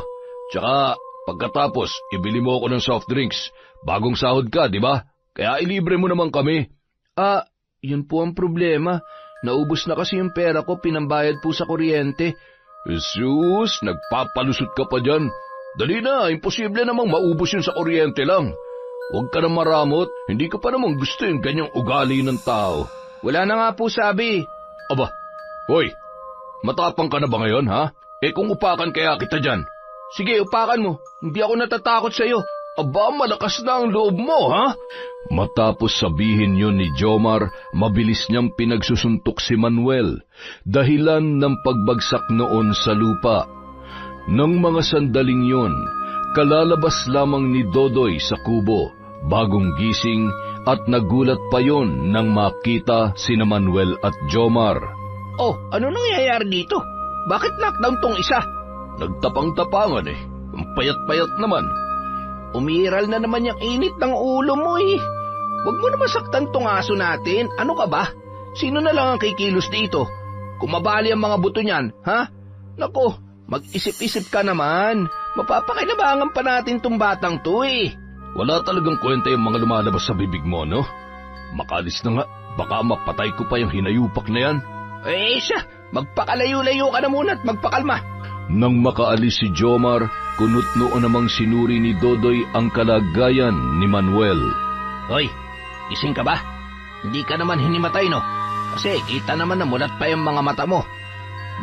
Tsaka, pagkatapos, ibili mo ako ng soft drinks. Bagong sahod ka, di ba? Kaya ilibre mo naman kami. Yun po ang problema. Naubos na kasi yung pera ko, pinambayad po sa kuryente. Jesus, nagpapalusot ka pa dyan. Dali na, imposible namang maubos yun sa kuryente lang. Huwag ka na maramot, hindi ko pa namang gusto yung ganyang ugali ng tao. Wala na nga po sabi. Aba, hoy, matapang ka na ba ngayon, ha? Kung upakan kaya kita dyan. Sige, upakan mo. Hindi ako natatakot sa'yo. Aba, malakas na ang loob mo, ha? Matapos sabihin yun ni Jomar, mabilis niyang pinagsusuntok si Manuel, dahilan ng pagbagsak noon sa lupa. Nang mga sandaling yun, kalalabas lamang ni Dodoy sa kubo, bagong gising at nagulat pa yon nang makita sina Manuel at Jomar. Oh, ano nangyayari dito? Bakit lockdown tong isa? Nagtapang-tapangan Ang payat-payat naman. Umiral na naman yung init ng ulo mo Huwag mo na masaktan tong aso natin. Ano ka ba? Sino na lang ang kikilos dito? Kumabali ang mga buto niyan, ha? Nako, mag-isip-isip ka naman. Mapapakinabangan pa natin tong batang to Wala talagang kwenta yung mga lumalabas sa bibig mo, no? Makalis na nga, baka mapatay ko pa yung hinayupak na yan. Siya, magpakalayo-layo ka na muna at magpakalma. Nang makaalis si Jomar, kunot noon namang sinuri ni Dodoy ang kalagayan ni Manuel. Hoy, gising ka ba? Hindi ka naman hinimatay, no? Kasi kita naman na mulat pa yung mga mata mo.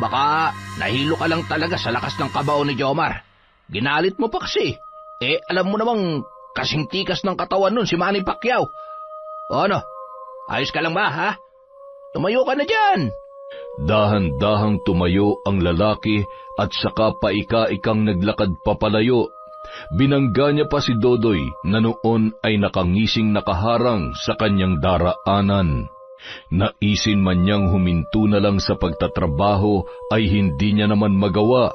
Baka nahilo ka lang talaga sa lakas ng kabao ni Jomar. Ginalit mo pa kasi. Alam mo namang kasing tikas ng katawan nun si Manny Pacquiao. O ano, ayos ka lang ba, ha? Tumayo ka na dyan. Dahan-dahang tumayo ang lalaki at saka paika-ikang naglakad papalayo. Binangga niya pa si Dodoy na noon ay nakangising nakaharang sa kanyang daraanan. Naisin man niyang huminto na lang sa pagtatrabaho ay hindi niya naman magawa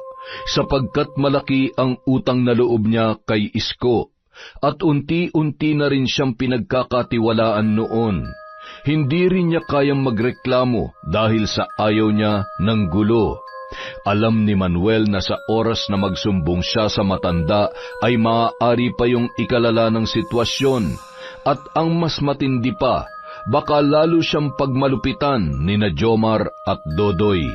sapagkat malaki ang utang na loob niya kay Isko at unti-unti na rin siyang pinagkakatiwalaan noon. Hindi rin niya kayang magreklamo dahil sa ayaw niya ng gulo. Alam ni Manuel na sa oras na magsumbong siya sa matanda ay maaari pa yung ikalala ng sitwasyon at ang mas matindi pa, baka lalo siyang pagmalupitan ni na Jomar at Dodoy.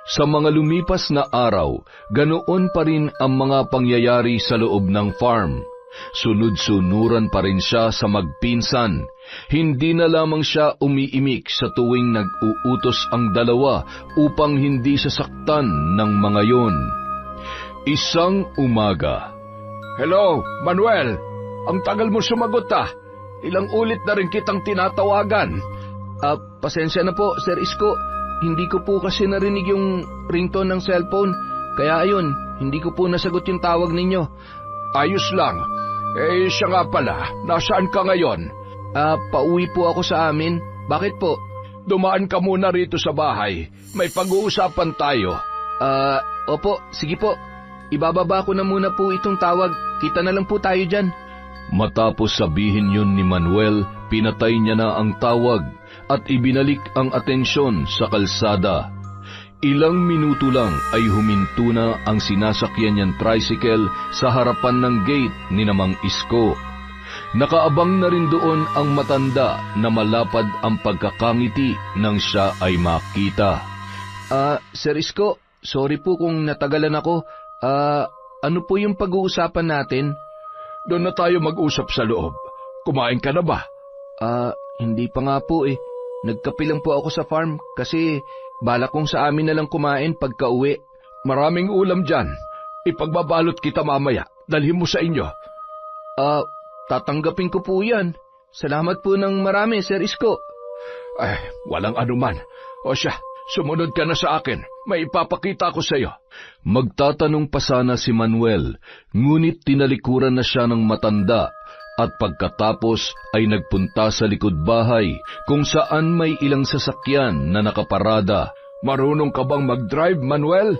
Sa mga lumipas na araw, ganoon pa rin ang mga pangyayari sa loob ng farm. Sunod-sunuran pa rin siya sa magpinsan. Hindi na lamang siya umiimik sa tuwing nag-uutos ang dalawa upang hindi sasaktan ng mga yon. Isang umaga. Hello, Manuel. Ang tagal mo sumagot Ilang ulit na rin kitang tinatawagan. Pasensya na po, Sir Isko. Hindi ko po kasi narinig yung ringtone ng cellphone. Kaya ayun, hindi ko po nasagot yung tawag ninyo. Ayos lang. Siya nga pala, nasaan ka ngayon? Pauwi po ako sa amin. Bakit po? Dumaan ka muna rito sa bahay. May pag-uusapan tayo. Opo, sige po. Ibababa ko na muna po itong tawag. Kita na lang po tayo dyan. Matapos sabihin yun ni Manuel, pinatay niya na ang tawag at ibinalik ang atensyon sa kalsada. Ilang minuto lang ay huminto na ang sinasakyan niyang tricycle sa harapan ng gate ni Namang Isko. Nakaabang na rin doon ang matanda na malapad ang pagkakangiti nang siya ay makita. Sir Isko, sorry po kung natagalan ako. Ano po yung pag-uusapan natin? Doon na tayo mag-usap sa loob. Kumain ka na ba? Hindi pa nga po eh. Nagkape lang po ako sa farm kasi balak kong sa amin na lang kumain pagka-uwi. Maraming ulam dyan. Ipagbabalot kita mamaya. Dalhin mo sa inyo. Tatanggapin ko po yan. Salamat po ng marami, Sir Isko. Walang anuman. O siya, sumunod ka na sa akin. May ipapakita ko sa iyo. Magtatanong pa sana si Manuel, ngunit tinalikuran na siya ng matanda at pagkatapos ay nagpunta sa likod bahay kung saan may ilang sasakyan na nakaparada. Marunong ka bang mag-drive, Manuel?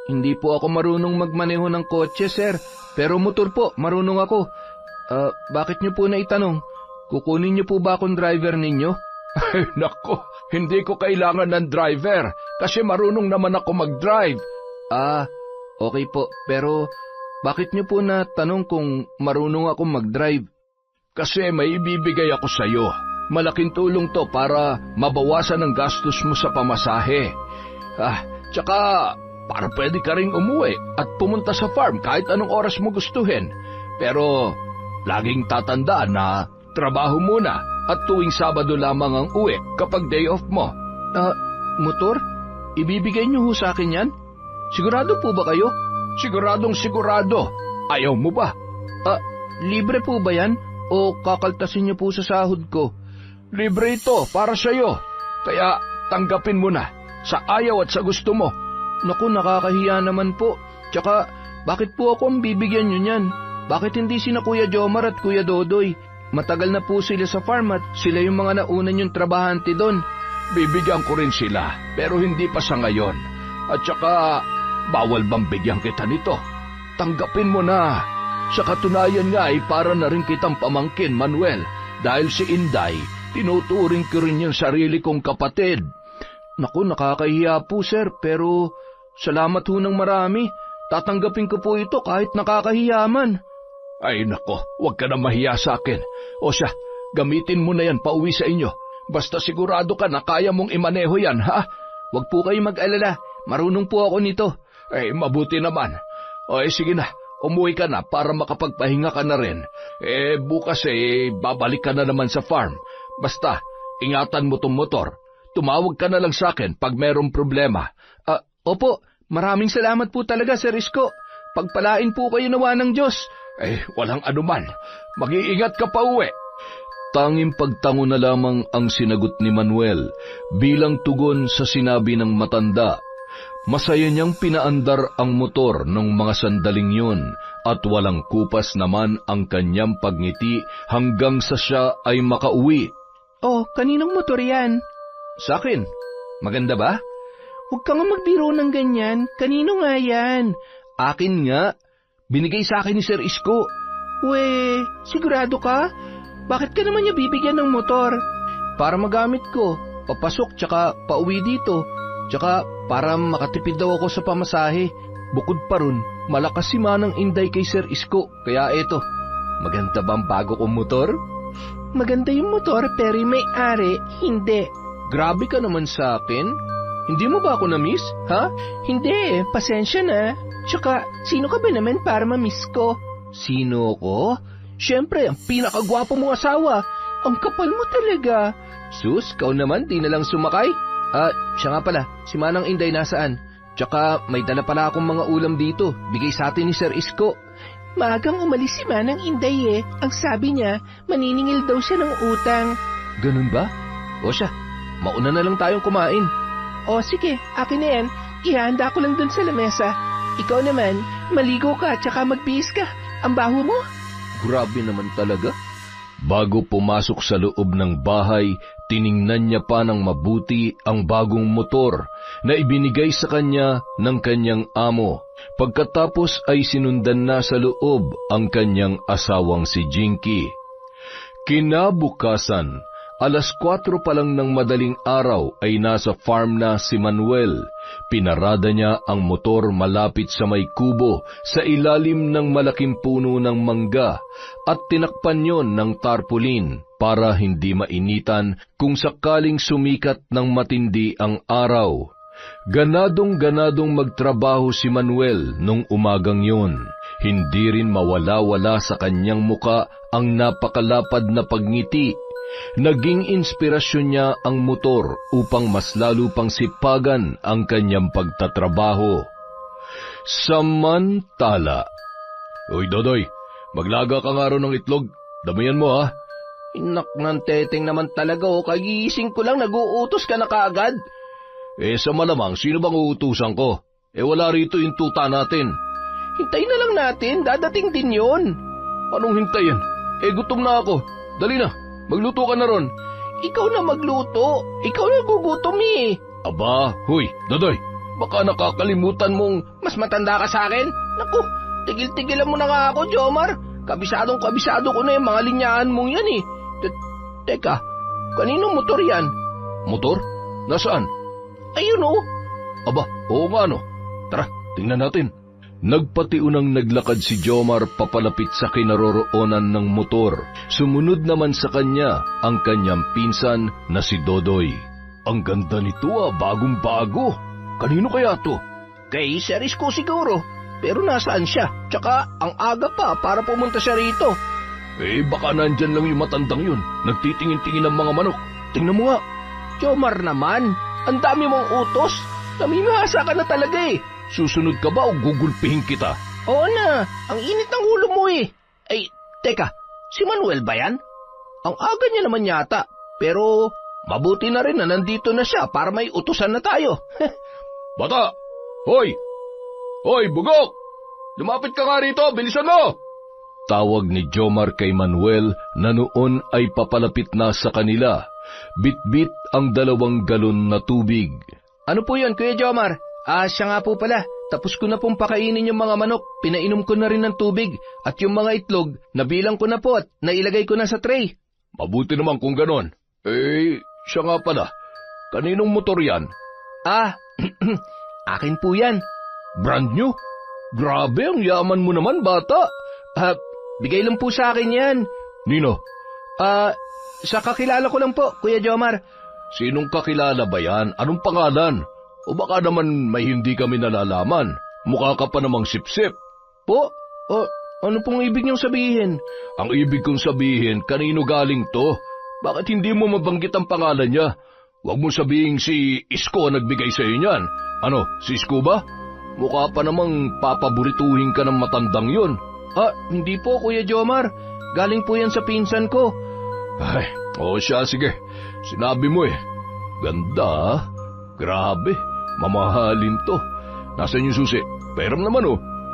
Hindi po ako marunong magmaneho ng kotse, sir. Pero motor po, marunong ako. Bakit niyo po naitanong? Kukunin niyo po ba akong driver ninyo? Nako, hindi ko kailangan ng driver kasi marunong naman ako mag-drive. Okay po. Pero bakit niyo po natanong kung marunong ako mag-drive? Kasi may ibibigay ako sa iyo. Malaking tulong to para mabawasan ang gastos mo sa pamasahe. Tsaka para pwede ka ring umuwi at pumunta sa farm kahit anong oras mo gustuhin. Pero laging tatandaan na trabaho muna at tuwing Sabado lamang ang uwi kapag day off mo. Motor? Ibibigay niyo ho sa akin yan? Sigurado po ba kayo? Siguradong sigurado. Ayaw mo ba? Libre po ba yan? O kakaltasin niyo po sa sahod ko? Libre ito para sa'yo. Kaya tanggapin mo na sa ayaw at sa gusto mo. Naku, nakakahiya naman po. Tsaka, bakit po ako ang bibigyan niyo niyan? Bakit hindi sina Kuya Jomar at Kuya Dodoy? Matagal na po sila sa farm at sila yung mga nauna niyong trabahante doon. Bibigyan ko rin sila, pero hindi pa sa ngayon. At saka, bawal bang bigyan kita nito? Tanggapin mo na. Sa katunayan nga ay para na rin kitang pamangkin, Manuel. Dahil si Inday, tinuturing ko rin yung sarili kong kapatid. Naku, nakakahiya po, sir, pero salamat ho ng marami. Tatanggapin ko po ito kahit nakakahiya man. Ay nako, huwag ka na mahiya sa akin. O siya, gamitin mo na yan pauwi sa inyo. Basta sigurado ka na kaya mong imaneho yan, ha? Huwag po kayo mag-alala, marunong po ako nito. Mabuti naman. Sige na, umuwi ka na para makapagpahinga ka na rin. Bukas babalik ka na naman sa farm. Basta, ingatan mo tong motor. Tumawag ka na lang sa akin pag merong problema. Opo, maraming salamat po talaga, Sir Isko. Pagpalain po kayo nawa ng Diyos. Walang anuman. Mag-iingat ka pa uwi. Tanging pagtango na lamang ang sinagot ni Manuel bilang tugon sa sinabi ng matanda. Masaya niyang pinaandar ang motor nung mga sandaling yun at walang kupas naman ang kanyang pagngiti hanggang sa siya ay makauwi. Kaninong motor yan? Sa akin. Maganda ba? Huwag ka nga magbiro ng ganyan. Kanino nga yan? Akin nga. Binigay sa akin ni Sir Isko. Sigurado ka? Bakit ka naman niya bibigyan ng motor? Para magamit ko. Papasok tsaka pauwi dito. Tsaka para makatipid daw ako sa pamasahe. Bukod pa ron, malakas si Manang Inday kay Sir Isko. Kaya eto, maganda ba ang bago kong motor? Maganda yung motor pero yung may-ari, hindi. Grabe ka naman sa akin. Hindi mo ba ako na-miss, ha? Hindi, pasensya na. Tsaka, sino ka ba naman para ma-miss ko? Sino ko? Siyempre, ang pinakagwapo mong asawa. Ang kapal mo talaga. Sus, kau naman, di na lang sumakay. Siya nga pala, si Manang Inday nasaan? Tsaka may dala pala akong mga ulam dito. Bigay sa atin ni Sir Isko. Maagang umalis si Manang Inday Ang sabi niya, maniningil daw siya ng utang. Ganun ba? O siya, mauna na lang tayong kumain. Sige, akin na yan. ihanda ko lang dun sa lamesa. Ikaw naman, maligo ka tsaka magbihis ka. Ang baho mo. Grabe naman talaga. Bago pumasok sa loob ng bahay, tiningnan niya pa ng mabuti ang bagong motor na ibinigay sa kanya ng kanyang amo. Pagkatapos ay sinundan na sa loob ang kanyang asawang si Jinky. Kinabukasan, 4:00 pa lang ng madaling araw ay nasa farm na si Manuel. Pinarada niya ang motor malapit sa may kubo sa ilalim ng malaking puno ng mangga at tinakpan yon ng tarpaulin para hindi mainitan kung sakaling sumikat ng matindi ang araw. Ganadong-ganadong magtrabaho si Manuel nung umagang yon. Hindi rin mawala-wala sa kanyang muka ang napakalapad na pagngiti. Naging inspirasyon niya ang motor upang mas lalo pang sipagan ang kanyang pagtatrabaho. Samantala, "Uy, Dodoy, maglaga ka nga ron ng itlog. Damihan mo, ha?" Inak ng teteng naman talaga, kagising ko lang, nag-uutos ka na kaagad. Sa malamang, sino bang uutusan ko? Wala rito yung tuta natin. Hintayin na lang natin, dadating din yon. Anong hintayin? Gutom na ako. Dali na, magluto ka na ron. Ikaw na magluto, ikaw na gugutom eh. Aba, huy, Dodoy, baka nakakalimutan mong... Mas matanda ka sa akin? Naku, tigil-tigilan mo na nga ako, Jomar. Kabisado ko na yung mga linyahan mong yan eh. Teka, kaninong motor yan? Motor? Nasaan? Ayun oh. Aba, oo nga no. Tara, tingnan natin. Nagpatiunang naglakad si Jomar papalapit sa kinaroroonan ng motor. Sumunod naman sa kanya ang kanyang pinsan na si Dodoy. Ang ganda nito bagong-bago. Kanino kaya to? Kay Seris ko siguro. Pero nasaan siya? Tsaka ang aga pa para pumunta siya rito. Baka nandyan lang yung matandang yun. Nagtitingin-tingin ng mga manok. Tingnan mo nga. Jomar naman, ang dami mong utos. Namimihasa ka na talaga eh. Susunod ka ba o gugulpihin kita? Oo na, ang init ng ulo mo eh. Ay, teka, si Manuel ba yan? Ang aga niya naman yata, pero mabuti na rin na nandito na siya para may utusan na tayo. Bata! Hoy! Hoy, bugok! Lumapit ka nga rito, bilisan mo! Tawag ni Jomar kay Manuel na noon ay papalapit na sa kanila. Bit-bit ang 2 galon na tubig. Ano po yun, Kuya Jomar? Siya nga po pala. Tapos ko na pong pakainin yung mga manok. Pinainom ko na rin ng tubig. At yung mga itlog, nabilang ko na po at nailagay ko na sa tray. Mabuti naman kung ganon. Siya nga pala. Kaninong motor yan? Akin po yan. Brand new? Grabe, ang yaman mo naman, bata. Bigay lang po sa akin yan. Nino? Sa kakilala ko lang po, Kuya Jomar. Sinong kakilala ba yan? Anong pangalan? O baka naman may hindi kami nalalaman. Mukha ka pa namang sipsip. Po? Ano pong ibig niyong sabihin? Ang ibig kong sabihin, kanino galing to? Bakit hindi mo mabanggit ang pangalan niya? Huwag mo sabihin si Isko ang nagbigay sa iyo niyan. Ano, si Isko ba? Mukha pa namang papaborituhin ka ng matandang yun. Hindi po, Kuya Jomar. Galing po yan sa pinsan ko. Ay, siya, sige. Sinabi mo eh. Ganda, Grabe, mamahalin to. Nasaan yung susi? Pahiram naman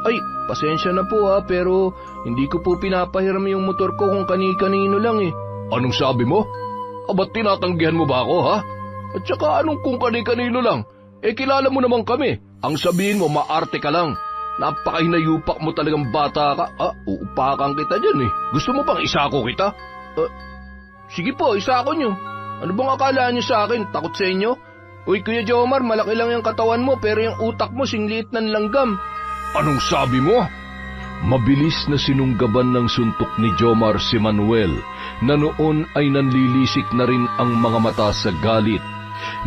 Ay, pasensya na po pero hindi ko po pinapahiram yung motor ko kung kani-kanino lang eh. Anong sabi mo? Ba't tinatanggihan mo ba ako, ha? At saka anong kung kani-kanino lang? Kilala mo naman kami. Ang sabihin mo, maarte ka lang. Napakahinayupak mo talagang bata ka. Uupakan kita dyan eh. Gusto mo bang isako kita? Sige po, isako nyo. Ano bang akala nyo sa akin? Takot sa inyo? Uy, Kuya Jomar, malaki lang yung katawan mo pero yung utak mo singliit ng langgam. Anong sabi mo? Mabilis na sinunggaban ng suntok ni Jomar si Manuel na noon ay nanlilisik na rin ang mga mata sa galit.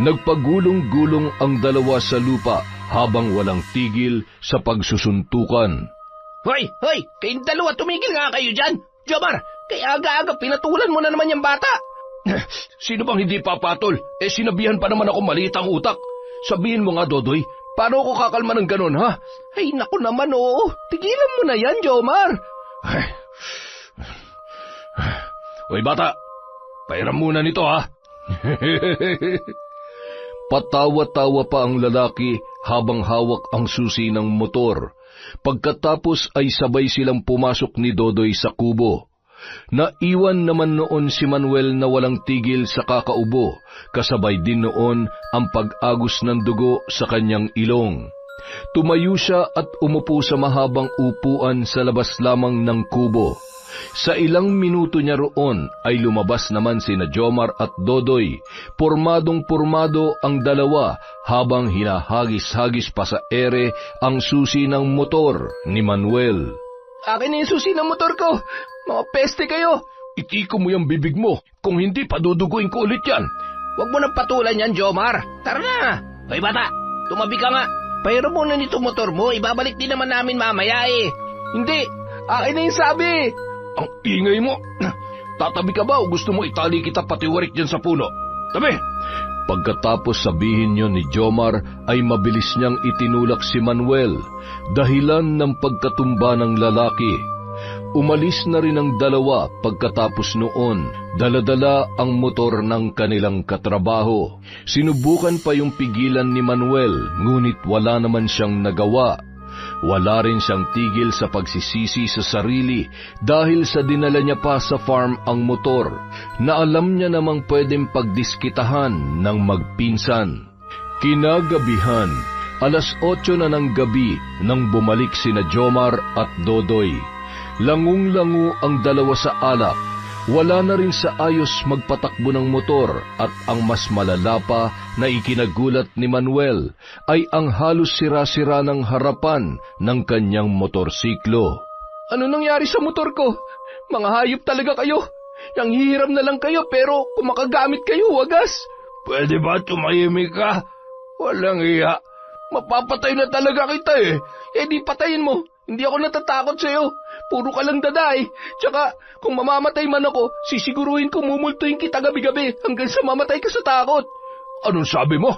Nagpagulong-gulong ang dalawa sa lupa habang walang tigil sa pagsusuntukan. Hoy! Kayong dalawa, tumigil nga kayo dyan! Jomar, kaya aga-aga pinatulan mo na naman yung bata! Sino bang hindi papatol? Sinabihan pa naman ako maliit ang utak. Sabihin mo nga, Dodoy, paano ako kakalma ng ganon, ha? Ay, naku naman, tigilan mo na yan, Jomar! Hoy, bata, pahiram muna nito, ha? Patawa-tawa pa ang lalaki habang hawak ang susi ng motor. Pagkatapos ay sabay silang pumasok ni Dodoy sa kubo. Naiwan naman noon si Manuel na walang tigil sa kakaubo, kasabay din noon ang pag-agos ng dugo sa kanyang ilong. Tumayo siya at umupo sa mahabang upuan sa labas lamang ng kubo. Sa ilang minuto niya roon ay lumabas naman sina Jomar at Dodoy. Pormadong-pormado ang dalawa habang hinahagis-hagis pa sa ere ang susi ng motor ni Manuel. Akin na yung susi ng motor ko! Mga peste kayo! Itiko mo yung bibig mo, kung hindi paduduguin ko ulit yan. Huwag mo nang patulan yan, Jomar. Tara na! Hoy bata, tumabi ka nga. Pahiro muna nito motor mo, ibabalik din naman namin mamaya eh. Hindi, akin na yung sabi. Ang ingay mo. Tatabi ka ba o gusto mo itali kita patiwarik dyan sa puno? Tabi! Pagkatapos sabihin niyo ni Jomar ay mabilis niyang itinulak si Manuel, dahilan ng pagkatumba ng lalaki. Umalis na rin ang dalawa pagkatapos noon, dala-dala ang motor ng kanilang katrabaho. Sinubukan pa yung pigilan ni Manuel, ngunit wala naman siyang nagawa. Wala rin siyang tigil sa pagsisisi sa sarili dahil sa dinala niya pa sa farm ang motor na alam niya namang pwedeng pagdiskitahan ng magpinsan. Kinagabihan, 8:00 na ng gabi nang bumalik sina Jomar at Dodoy. Langung-lango ang dalawa sa alak. Wala na rin sa ayos magpatakbo ng motor at ang mas malala pa na ikinagulat ni Manuel ay ang halos sira-sira ng harapan ng kanyang motorsiklo. Ano nangyari sa motor ko? Mga hayop talaga kayo. Yang hihiram na lang kayo pero kung makagamit kayo, wagas. Pwede ba tumahimik ka? Walang iya. Mapapatay na talaga kita eh. Eh di patayin mo. Hindi ako natatakot sa'yo. Puro ka lang daday. Tsaka, kung mamamatay man ako, sisiguruhin ko mumultuhin kita gabi-gabi hanggang sa mamatay ka sa takot. Anong sabi mo?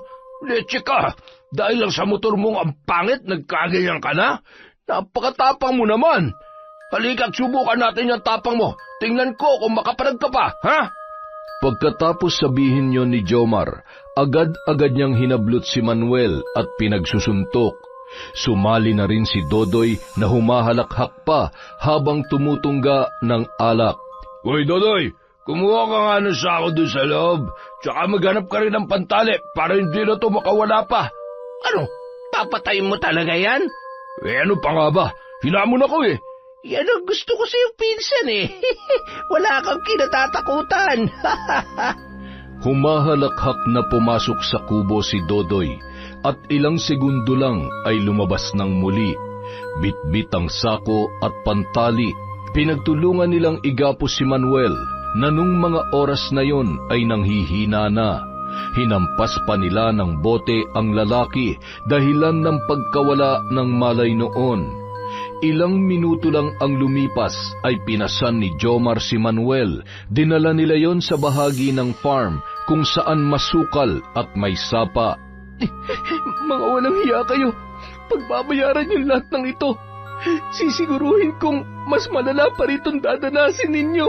Leche ka. Dahil lang sa motor mong ang pangit, nagkagayan ka na? Napakatapang mo naman. Halika't subukan natin yung tapang mo. Tingnan ko kung makaparag ka pa, ha? Pagkatapos sabihin niyo ni Jomar, agad-agad niyang hinablot si Manuel at pinagsusuntok. Sumali na rin si Dodoy na humahalakhak pa habang tumutungga ng alak. Hoy Dodoy, kumuha ka nga ng sako doon sa loob. Tsaka maghanap ka rin ng pantali para hindi na ito makawala pa. Ano? Papatayin mo talaga yan? Ano pa nga ba? Hinamon ako eh. Yan ang gusto ko sa'yo, pinsan eh. Wala kang kinatatakutan. Humahalakhak na pumasok sa kubo si Dodoy at ilang segundo lang ay lumabas ng muli. Bitbit ang sako at pantali. Pinagtulungan nilang igapos si Manuel na nung mga oras na yon ay nanghihina na. Hinampas pa nila ng bote ang lalaki dahilan ng pagkawala ng malay noon. Ilang minuto lang ang lumipas ay pinasan ni Jomar si Manuel. Dinala nila yon sa bahagi ng farm kung saan masukal at may sapa. Mga walang hiya kayo. Pagbabayaran yung lahat ng ito. Sisiguruhin kong mas malala pa ritong dadanasin ninyo.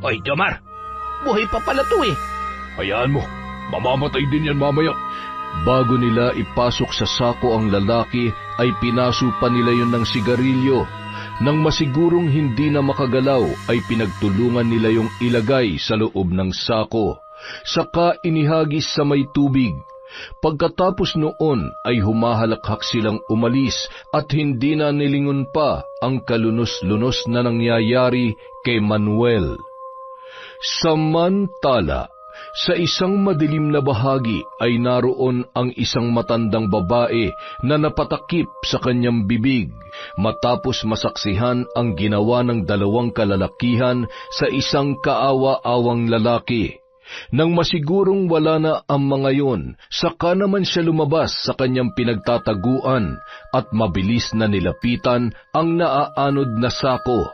Oy, Jomar. Buhay pa pala to eh. Hayaan mo. Mamamatay din yan mamaya. Bago nila ipasok sa sako ang lalaki, ay pinaso pa nila yun ng sigarilyo. Nang masigurong hindi na makagalaw, ay pinagtulungan nila yung ilagay sa loob ng sako. Saka inihagis sa may tubig. Pagkatapos noon ay humahalakhak silang umalis at hindi na nilingon pa ang kalunos-lunos na nangyayari kay Manuel. Samantala, sa isang madilim na bahagi ay naroon ang isang matandang babae na napatakip sa kanyang bibig matapos masaksihan ang ginawa ng dalawang kalalakihan sa isang kaawa-awang lalaki. Nang masigurong wala na ang mga yon, saka naman siya lumabas sa kanyang pinagtataguan at mabilis na nilapitan ang naaanod na sako.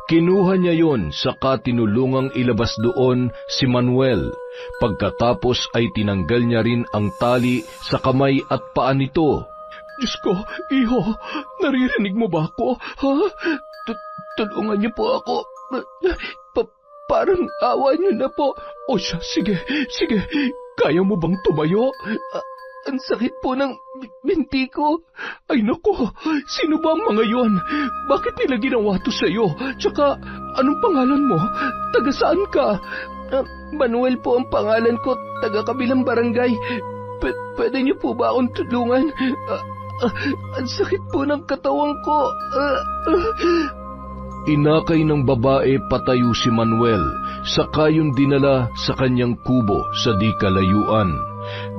Kinuha niya yon saka tinulungang ilabas doon si Manuel. Pagkatapos ay tinanggal niya rin ang tali sa kamay at paa nito. Diyos ko, iho, naririnig mo ba ako? Ha? Tulungan niyo po ako. Parang awa niyo na po. O siya, sige. Kaya mo bang tumayo? Ang sakit po ng binti ko. Ay nako, sino ba ang mga yon? Bakit nila ginawa to sa'yo? Tsaka, anong pangalan mo? Taga saan ka? Manuel po ang pangalan ko, taga kabilang barangay. Pwede niyo po ba akong tulungan? Ang sakit po ng katawan ko. Inakay ng babae patayo si Manuel, saka yung dinala sa kanyang kubo sa di kalayuan.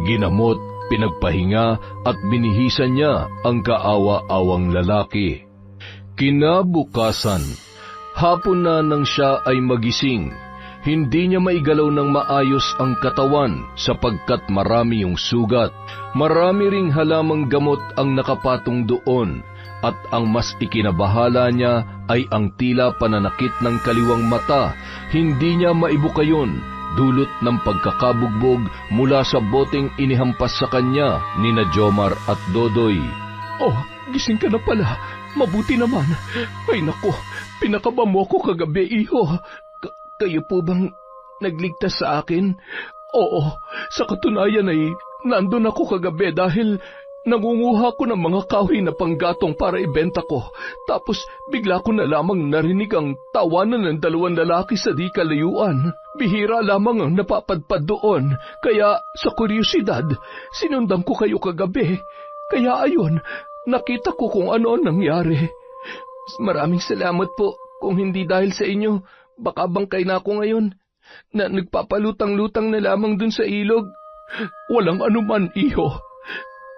Ginamot, pinagpahinga at binihisan niya ang kaawa-awang lalaki. Kinabukasan, hapon na nang siya ay magising. Hindi niya maigalaw ng maayos ang katawan sapagkat marami yung sugat. Marami ring halamang gamot ang nakapatong doon at ang mas ikinabahala niya ay ang tila pananakit ng kaliwang mata. Hindi niya maibukayon dulot ng pagkakabugbog mula sa boteng inihampas sa kanya ni na Jomar at Dodoy. Oh, gising ka na pala. Mabuti naman. Ay nako, pinakaba mo ako kagabi, iho. Kayo po bang nagligtas sa akin? Oo, sa katunayan ay nandun ako kagabi dahil nangunguha ko ng mga kahoy na panggatong para ibenta ko. Tapos bigla ko na lamang narinig ang tawanan ng dalawang lalaki sa di kalayuan. Bihira lamang ang napapadpad doon, kaya sa kuryosidad, sinundan ko kayo kagabi. Kaya ayun, nakita ko kung ano ang nangyari. Maraming salamat po. Kung hindi dahil sa inyo, baka bangkay na ako ngayon, na nagpapalutang-lutang na lamang dun sa ilog. Walang anuman, iho.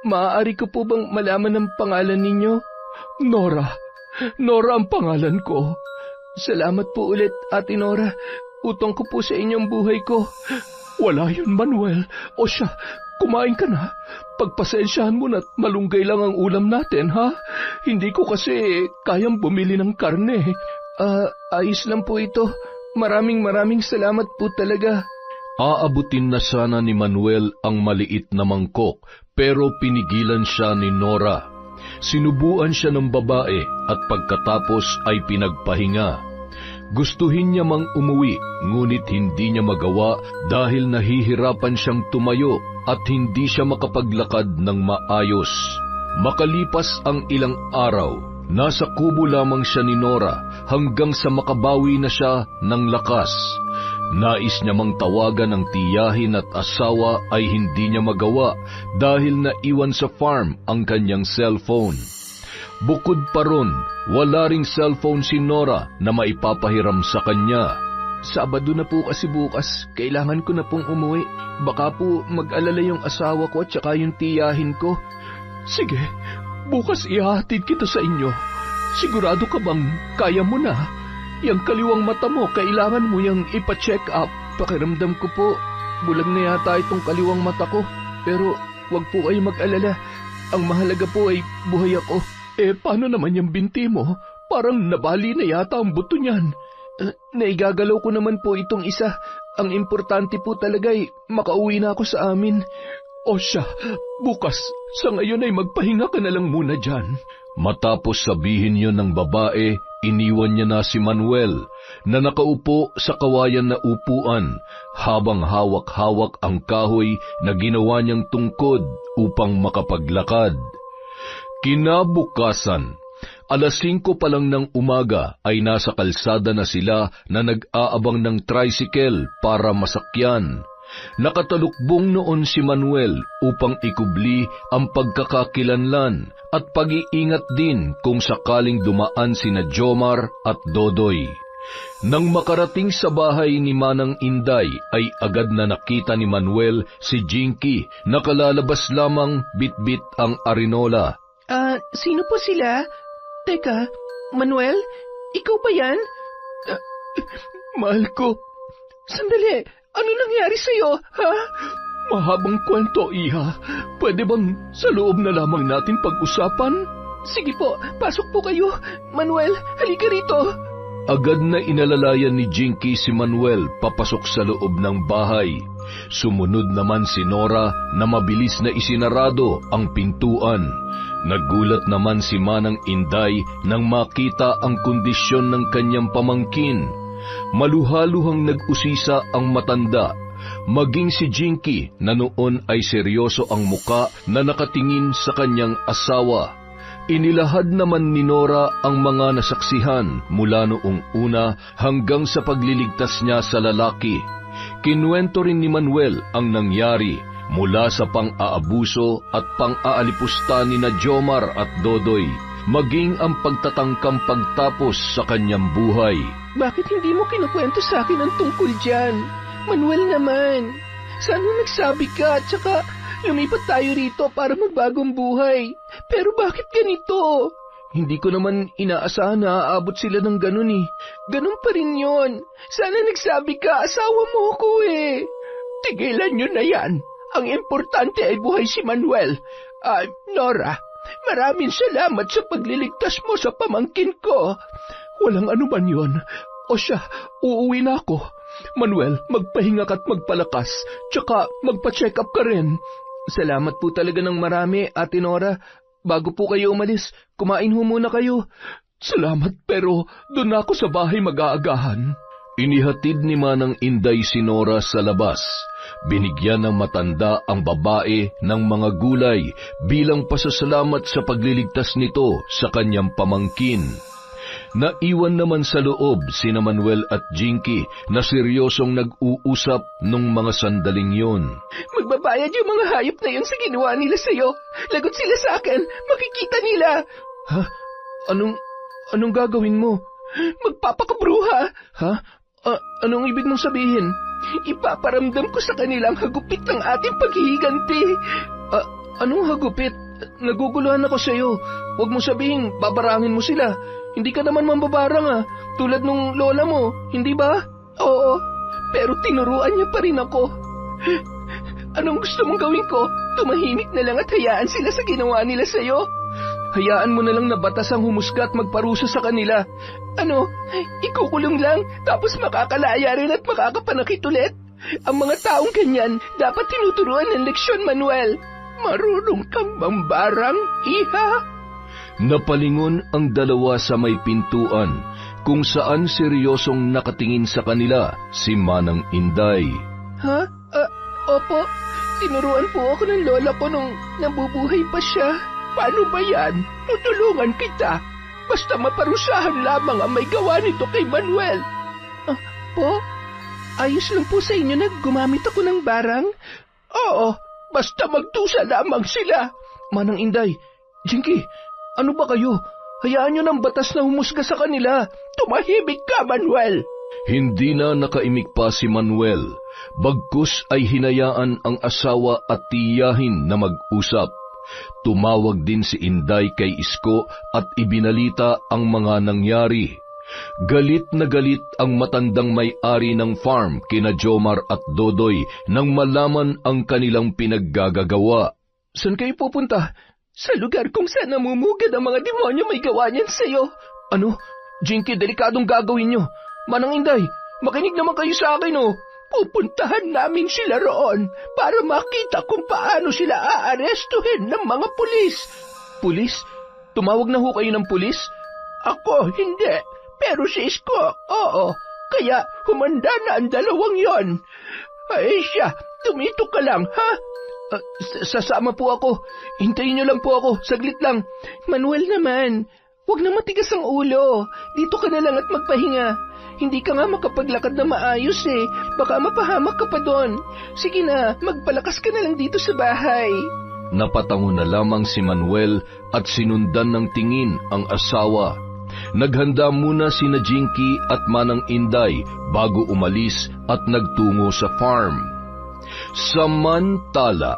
Maaari ko po bang malaman ang pangalan ninyo? Nora. Nora ang pangalan ko. Salamat po ulit, Ate Nora. Utong ko po sa inyong buhay ko. Wala yun, Manuel. O siya, kumain ka na. Pagpasensyahan mo na't malunggay lang ang ulam natin, ha? Hindi ko kasi kayang bumili ng karne. Ayos lang po ito. Maraming salamat po talaga. Aabutin na sana ni Manuel ang maliit na mangkok, pero pinigilan siya ni Nora. Sinubuan siya ng babae at pagkatapos ay pinagpahinga. Gustuhin niya mang umuwi, ngunit hindi niya magawa dahil nahihirapan siyang tumayo at hindi siya makapaglakad ng maayos. Makalipas ang ilang araw, nasa kubo lamang siya ni Nora hanggang sa makabawi na siya ng lakas. Nais niya mang tawagan ng tiyahin at asawa ay hindi niya magawa dahil naiwan sa farm ang kanyang cellphone. Bukod pa ron, wala ring cellphone si Nora na maipapahiram sa kanya. Sabado na po kasi bukas, kailangan ko na pong umuwi. Baka po mag-alala yung asawa ko at saka yung tiyahin ko. Sige, bukas ihahatid kita sa inyo. Sigurado ka bang kaya mo na? Yang kaliwang mata mo, kailangan mo yung ipa-check up. Pakiramdam ko po, bulag na yata itong kaliwang mata ko. Pero wag po kayo mag-alala. Ang mahalaga po ay buhay ako. Paano naman yung binti mo? Parang nabali na yata ang buto niyan. Naigagalaw ko naman po itong isa. Ang importante po talaga ay makauwi na ako sa amin. O siya, bukas, sa ngayon ay magpahinga ka na lang muna dyan. Matapos sabihin yon ng babae, iniwan niya na si Manuel na nakaupo sa kawayan na upuan habang hawak-hawak ang kahoy na ginawa niyang tungkod upang makapaglakad. Kinabukasan, 5:00 pa lang ng umaga ay nasa kalsada na sila na nag-aabang ng tricycle para masakyan. Nakatalukbong noon si Manuel upang ikubli ang pagkakakilanlan at pag-iingat din kung sakaling dumaan sina Jomar at Dodoy. Nang makarating sa bahay ni Manang Inday ay agad na nakita ni Manuel si Jinky na kalalabas lamang bitbit ang arinola. Sino po sila? Teka, Manuel, ikaw ba yan? Mahal ko. Sandali, ano nangyari sa'yo, ha? Mahabang kwento, Iha. Pwede bang sa loob na lamang natin pag-usapan? Sige po, pasok po kayo. Manuel, halika rito. Agad na inalalayan ni Jinky si Manuel papasok sa loob ng bahay. Sumunod naman si Nora na mabilis na isinarado ang pintuan. Nagulat naman si Manang Inday nang makita ang kondisyon ng kanyang pamangkin. Maluhaluhang nag-usisa ang matanda Maging si Jinky na noon ay seryoso ang muka na nakatingin sa kanyang asawa. Inilahad naman ni Nora ang mga nasaksihan mula noong una hanggang sa pagliligtas niya sa lalaki. Kinuwento rin ni Manuel ang nangyari mula sa pang-aabuso at pang-aalipusta ni na Jomar at Dodoy, maging ang pagtatangkang pagtapos sa kanyang buhay. Bakit hindi mo kinukwento sa akin ang tungkol dyan? Manuel naman, sana nagsabi ka at saka lumipat tayo rito para magbagong buhay. Pero bakit ganito? Hindi ko naman inaasahan na aabot sila ng ganun eh. Ganun pa rin yon. Sana nagsabi ka, asawa mo ko eh. Tigilan nyo na yan. Ang importante ay buhay si Manuel. Nora, maraming salamat sa pagliligtas mo sa pamangkin ko. Walang anuman yon. O siya, uuwi na ako. Manuel, magpahinga ka't magpalakas. Tsaka magpa-check up ka rin. Salamat po talaga ng marami, Ate Nora. Bago po kayo umalis, kumain ho muna kayo. Salamat, pero doon ako sa bahay mag-aagahan. Inihatid ni Manang Inday si Nora sa labas. Binigyan ng matanda ang babae ng mga gulay bilang pasasalamat sa pagliligtas nito sa kanyang pamangkin. Naiwan naman sa loob sina Manuel at Jinky na seryosong nag-uusap nung mga sandaling yun. Magbabayad yung mga hayop na yun sa ginawa nila sa'yo. Lagot sila sa akin. Makikita nila. Ha? Anong gagawin mo? Magpapakabruha. Ha? Anong ibig mong sabihin? Ipaparamdam ko sa kanila ang hagupit ng ating paghihiganti. Anong hagupit? Naguguluhan ako sa'yo. Huwag mo sabihin, babarangin mo sila. Hindi ka naman mambabarang tulad nung lola mo, hindi ba? Oo, pero tinuruan niya pa rin ako. Anong gusto mong gawin ko? Tumahimik na lang at hayaan sila sa ginawa nila sa'yo? Hayaan mo na lang na batas ang humusga at magparusa sa kanila. Ano? Ikukulong lang, tapos makakalaya rin at makakapanakit ulit? Ang mga taong ganyan, dapat tinuturuan ng leksyon, Manuel. Marunong kang mambarang, iha? Napalingon ang dalawa sa may pintuan, kung saan seryosong nakatingin sa kanila si Manang Inday. Ha? Opo, tinuruan po ako ng lola ko nung nabubuhay pa siya. Paano ba yan? Tutulungan kita. Basta maparusahan lamang ang may gawa nito kay Manuel. Po? Ayos lang po sa inyo na gumamit ako ng barang? Oo, basta magdusa lamang sila. Manang Inday, Jinky, ano ba kayo? Hayaan nyo ng batas na humusga sa kanila. Tumahimik ka, Manuel. Hindi na nakaimik pa si Manuel. Bagkus ay hinayaan ang asawa at tiyahin na mag-usap. Tumawag din si Inday kay Isko at ibinalita ang mga nangyari. Galit na galit ang matandang may-ari ng farm kina Jomar at Dodoy nang malaman ang kanilang pinaggagawa. Saan kayo pupunta? Sa lugar kung saan namumugad ang mga demonyo may gawa niyan sa'yo. Ano? Jinky, delikadong gagawin nyo. Manang Inday, makinig naman kayo sa akin, oh. Pupuntahan namin sila roon para makita kung paano sila aarestuhin ng mga pulis. Pulis? Tumawag na ho kayo ng pulis? Ako, hindi. Pero si Isko, oo. Kaya humanda na ang dalawang yon. Ay siya, tumito ka lang, ha? Sasama po ako. Hintayin nyo lang po ako. Saglit lang. Manuel naman, huwag na matigas ang ulo. Dito ka na lang at magpahinga. Hindi ka nga makapaglakad na maayos eh. Baka mapahamak ka pa doon. Sige na, magpalakas ka na lang dito sa bahay. Napatango na lamang si Manuel at sinundan ng tingin ang asawa. Naghanda muna sina Jinky at Manang Inday bago umalis at nagtungo sa farm. Samantala,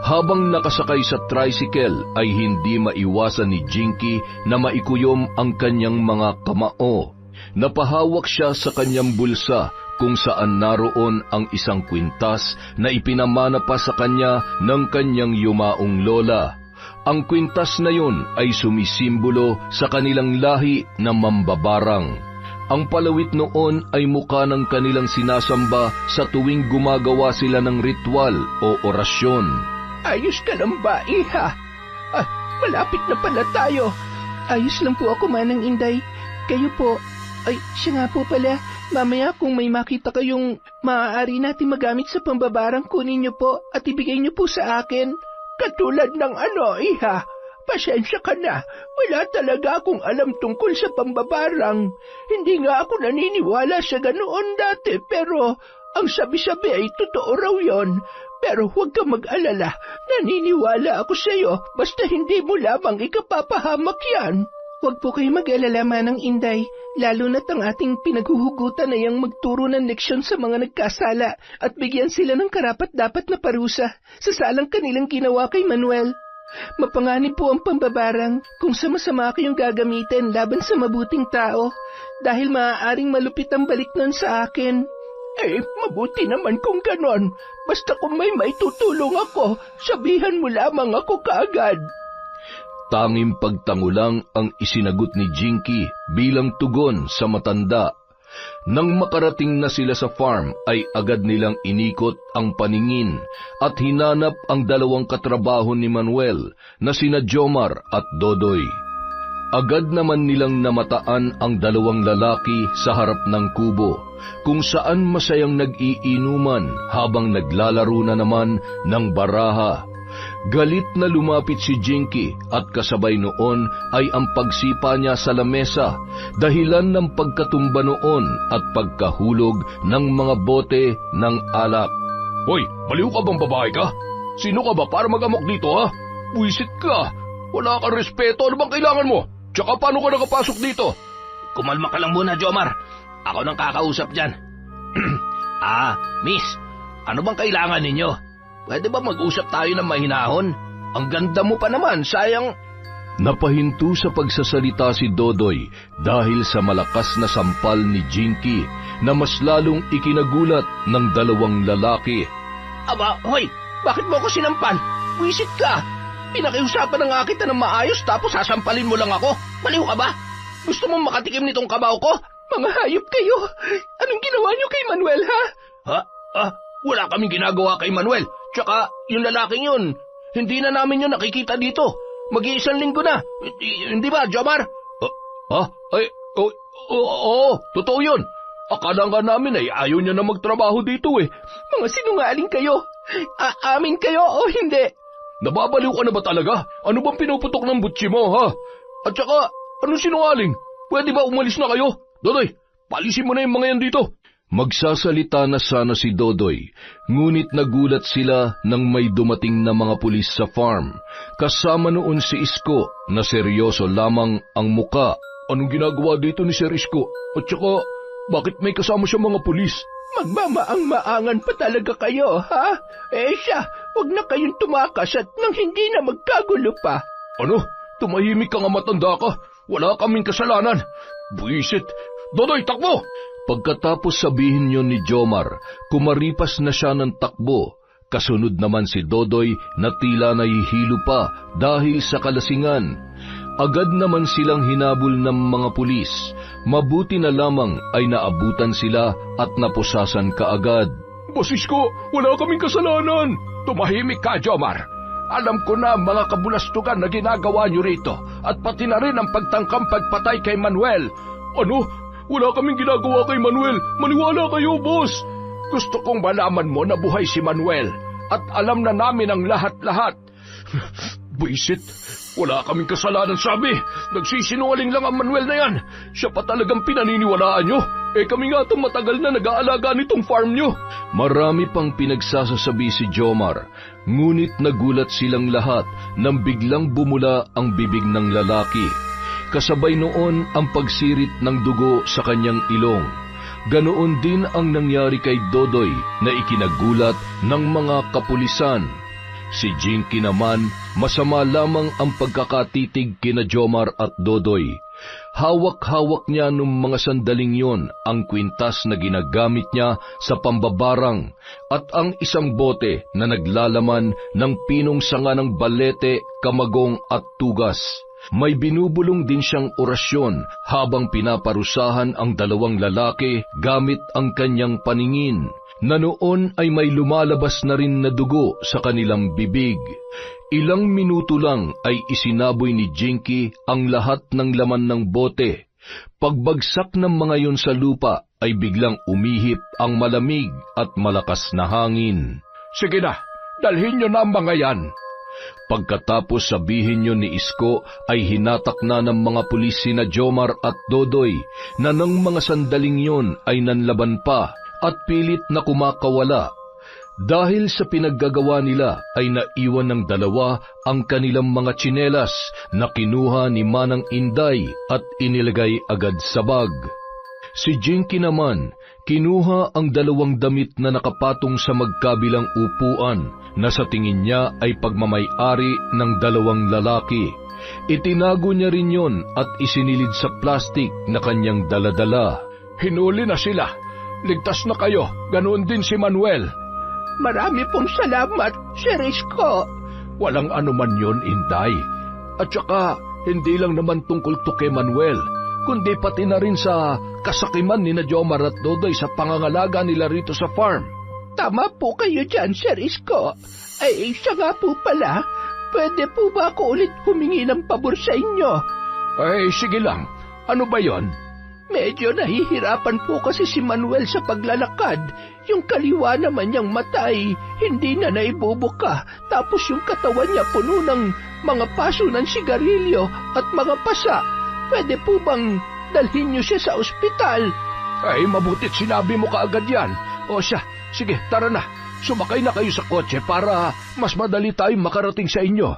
habang nakasakay sa tricycle ay hindi maiwasan ni Jinky na maikuyom ang kanyang mga kamao. Napahawak siya sa kanyang bulsa kung saan naroon ang isang kwintas na ipinamana pa sa kanya ng kanyang yumaong lola. Ang kwintas na yun ay sumisimbolo sa kanilang lahi na mambabarang. Ang palawit noon ay mukha ng kanilang sinasamba sa tuwing gumagawa sila ng ritual o orasyon. Ayos ka lang ba, iha? Malapit na pala tayo. Ayos lang po ako, Manang Inday. Kayo po. Ay, siya nga po pala. Mamaya kung may makita kayong maaari natin magamit sa pambabarang. Kunin niyo po at ibigay niyo po sa akin. Katulad ng ano, iha? Pasensya ka na. Wala talaga akong alam tungkol sa pambabarang. Hindi nga ako naniniwala sa ganoon dati, pero ang sabi-sabi ay totoo raw yon. Pero huwag ka mag-alala. Naniniwala ako sa iyo, basta hindi mo lamang ikapapahamak yan. Huwag po kayo mag-alala, Manang Inday, lalo na't ang ating pinaghuhugutan ay ang magturo ng leksyon sa mga nagkasala at bigyan sila ng karapat-dapat na parusa sa salang kanilang ginawa kay Manuel. Mapanganib po ang pambabarang kung sama-sama kayong gagamitin laban sa mabuting tao dahil maaaring malupit ang balik nun sa akin. Mabuti naman kung ganon. Basta kung may maitutulong ako, sabihan mo lamang ako kaagad. Tanging pagtango lang ang isinagot ni Jinky bilang tugon sa matanda. Nang makarating na sila sa farm ay agad nilang inikot ang paningin at hinanap ang dalawang katrabaho ni Manuel na sina Jomar at Dodoy. Agad naman nilang namataan ang dalawang lalaki sa harap ng kubo kung saan masayang nag-iinuman habang naglalaro na naman ng baraha. Galit na lumapit si Jinky at kasabay noon ay ang pagsipa niya sa lamesa dahilan ng pagkatumba noon at pagkahulog ng mga bote ng alak. Hoy, baliw ka bang babae ka? Sino ka ba para mag-amok dito, ha? Buisit ka. Wala kang respeto. Ano bang kailangan mo? Tsaka paano ka nakapasok dito? Kumalma ka lang muna, Jomar. Ako nang kakausap dyan. Miss, ano bang kailangan ninyo? Pwede ba mag-usap tayo ng mahinahon? Ang ganda mo pa naman, sayang. Napahinto sa pagsasalita si Dodoy dahil sa malakas na sampal ni Jinky na mas lalong ikinagulat ng dalawang lalaki. Aba, hoy, bakit mo ako sinampal? Wisit ka. Pinakiusapan na nga kita ng maayos tapos sasampalin mo lang ako. Maliw ka ba? Gusto mong makatikim nitong kabaw ko? Mga hayop kayo. Anong ginawa niyo kay Manuel, ha? Wala kaming ginagawa kay Manuel. Tsaka, yung lalaking yun, hindi na namin yun nakikita dito. Mag-iisang linggo na. Hindi ba, Jomar? Totoo yun. Akala nga namin ay ayaw niya na magtrabaho dito eh. Mga sinungaling kayo. Aamin kayo o hindi? Nababaliw ka na ba talaga? Ano bang pinuputok ng butsi mo, ha? At saka, anong sinungaling? Pwede ba umalis na kayo? Dodoy, palisin mo na yung mga yan dito. Magsasalita na sana si Dodoy, ngunit nagulat sila nang may dumating na mga pulis sa farm. Kasama noon si Isko na seryoso lamang ang muka. Anong ginagawa dito ni Sir Isko? At saka, bakit may kasama siya mga pulis? Magmamaang-maangan pa talaga kayo, ha? Siya, huwag na kayong tumakas at nang hindi na magkagulo pa. Ano? Tumahimik ka nga, matanda ka. Wala kaming kasalanan. Buisit. Dodoy, takbo! Pagkatapos sabihin yon ni Jomar, kumaripas na siya ng takbo. Kasunod naman si Dodoy na tila nahihilo pa dahil sa kalasingan. Agad naman silang hinabol ng mga pulis. Mabuti na lamang ay naabutan sila at napusasan kaagad. Boss Isko, wala kaming kasalanan. Tumahimik ka, Jomar. Alam ko na ang mga kabulastugan na ginagawa niyo rito at pati na rin ang pagtangkang pagpatay kay Manuel. Ano? Wala kaming ginagawa kay Manuel. Maniwala kayo, boss. Gusto kong malaman mo na buhay si Manuel at alam na namin ang lahat-lahat. Buisit. Wala kaming kasalanan, sabi. Nagsisinungaling lang ang Manuel na yan. Siya pa talagang pinaniniwalaan nyo. Kami nga itong matagal na nag-aalaga nitong farm nyo. Marami pang pinagsasasabi si Jomar, ngunit nagulat silang lahat nang biglang bumula ang bibig ng lalaki. Kasabay noon ang pagsirit ng dugo sa kanyang ilong. Ganoon din ang nangyari kay Dodoy na ikinagulat ng mga kapulisan. Si Jinky naman, masama lamang ang pagkakatitig kina Jomar at Dodoy. Hawak-hawak niya nung mga sandaling yon ang kwintas na ginagamit niya sa pambabarang at ang isang bote na naglalaman ng pinong sanga ng balete, kamagong at tugas. May binubulong din siyang orasyon habang pinaparusahan ang dalawang lalaki gamit ang kanyang paningin, na noon ay may lumalabas na rin na dugo sa kanilang bibig. Ilang minuto lang ay isinaboy ni Jinky ang lahat ng laman ng bote. Pagbagsak ng mga yon sa lupa ay biglang umihip ang malamig at malakas na hangin. Sige na, dalhin niyo na ang mga yan. Pagkatapos sabihin yun ni Isko ay hinatak na ng mga pulis sina Jomar at Dodoy na ng mga sandaling yun ay nanlaban pa at pilit na kumakawala. Dahil sa pinaggagawa nila ay naiwan ng dalawa ang kanilang mga tsinelas na kinuha ni Manang Inday at inilagay agad sa bag. Si Jinky naman, kinuha ang 2 damit na nakapatong sa magkabilang upuan na sa tingin niya ay pagmamay-ari ng 2 lalaki. Itinago niya rin yon at isinilid sa plastik na kanyang daladala. Hinuli na sila. Ligtas na kayo. Ganoon din si Manuel. Marami pong salamat, Sir Isko. Walang anuman yon, Inday. At saka, hindi lang naman tungkol to kay Manuel, kundi pati na rin sa kasakiman ni na Jomar at Dodoy sa pangangalaga nila rito sa farm. Tama po kayo dyan, Sir Isko. Ay, siya nga po pala. Pwede po ba ako ulit humingi ng pabor sa inyo? Ay, sige lang. Ano ba yon? Medyo nahihirapan po kasi si Manuel sa paglalakad. Yung kaliwa naman niyang mata ay hindi na naibubuka. Tapos yung katawan niya puno ng mga paso ng sigarilyo at mga pasa. Pwede po bang dalhin niyo siya sa ospital? Ay, mabutit sinabi mo kaagad yan. O siya, sige, tara na. Sumakay na kayo sa kotse para mas madali tayong makarating sa inyo.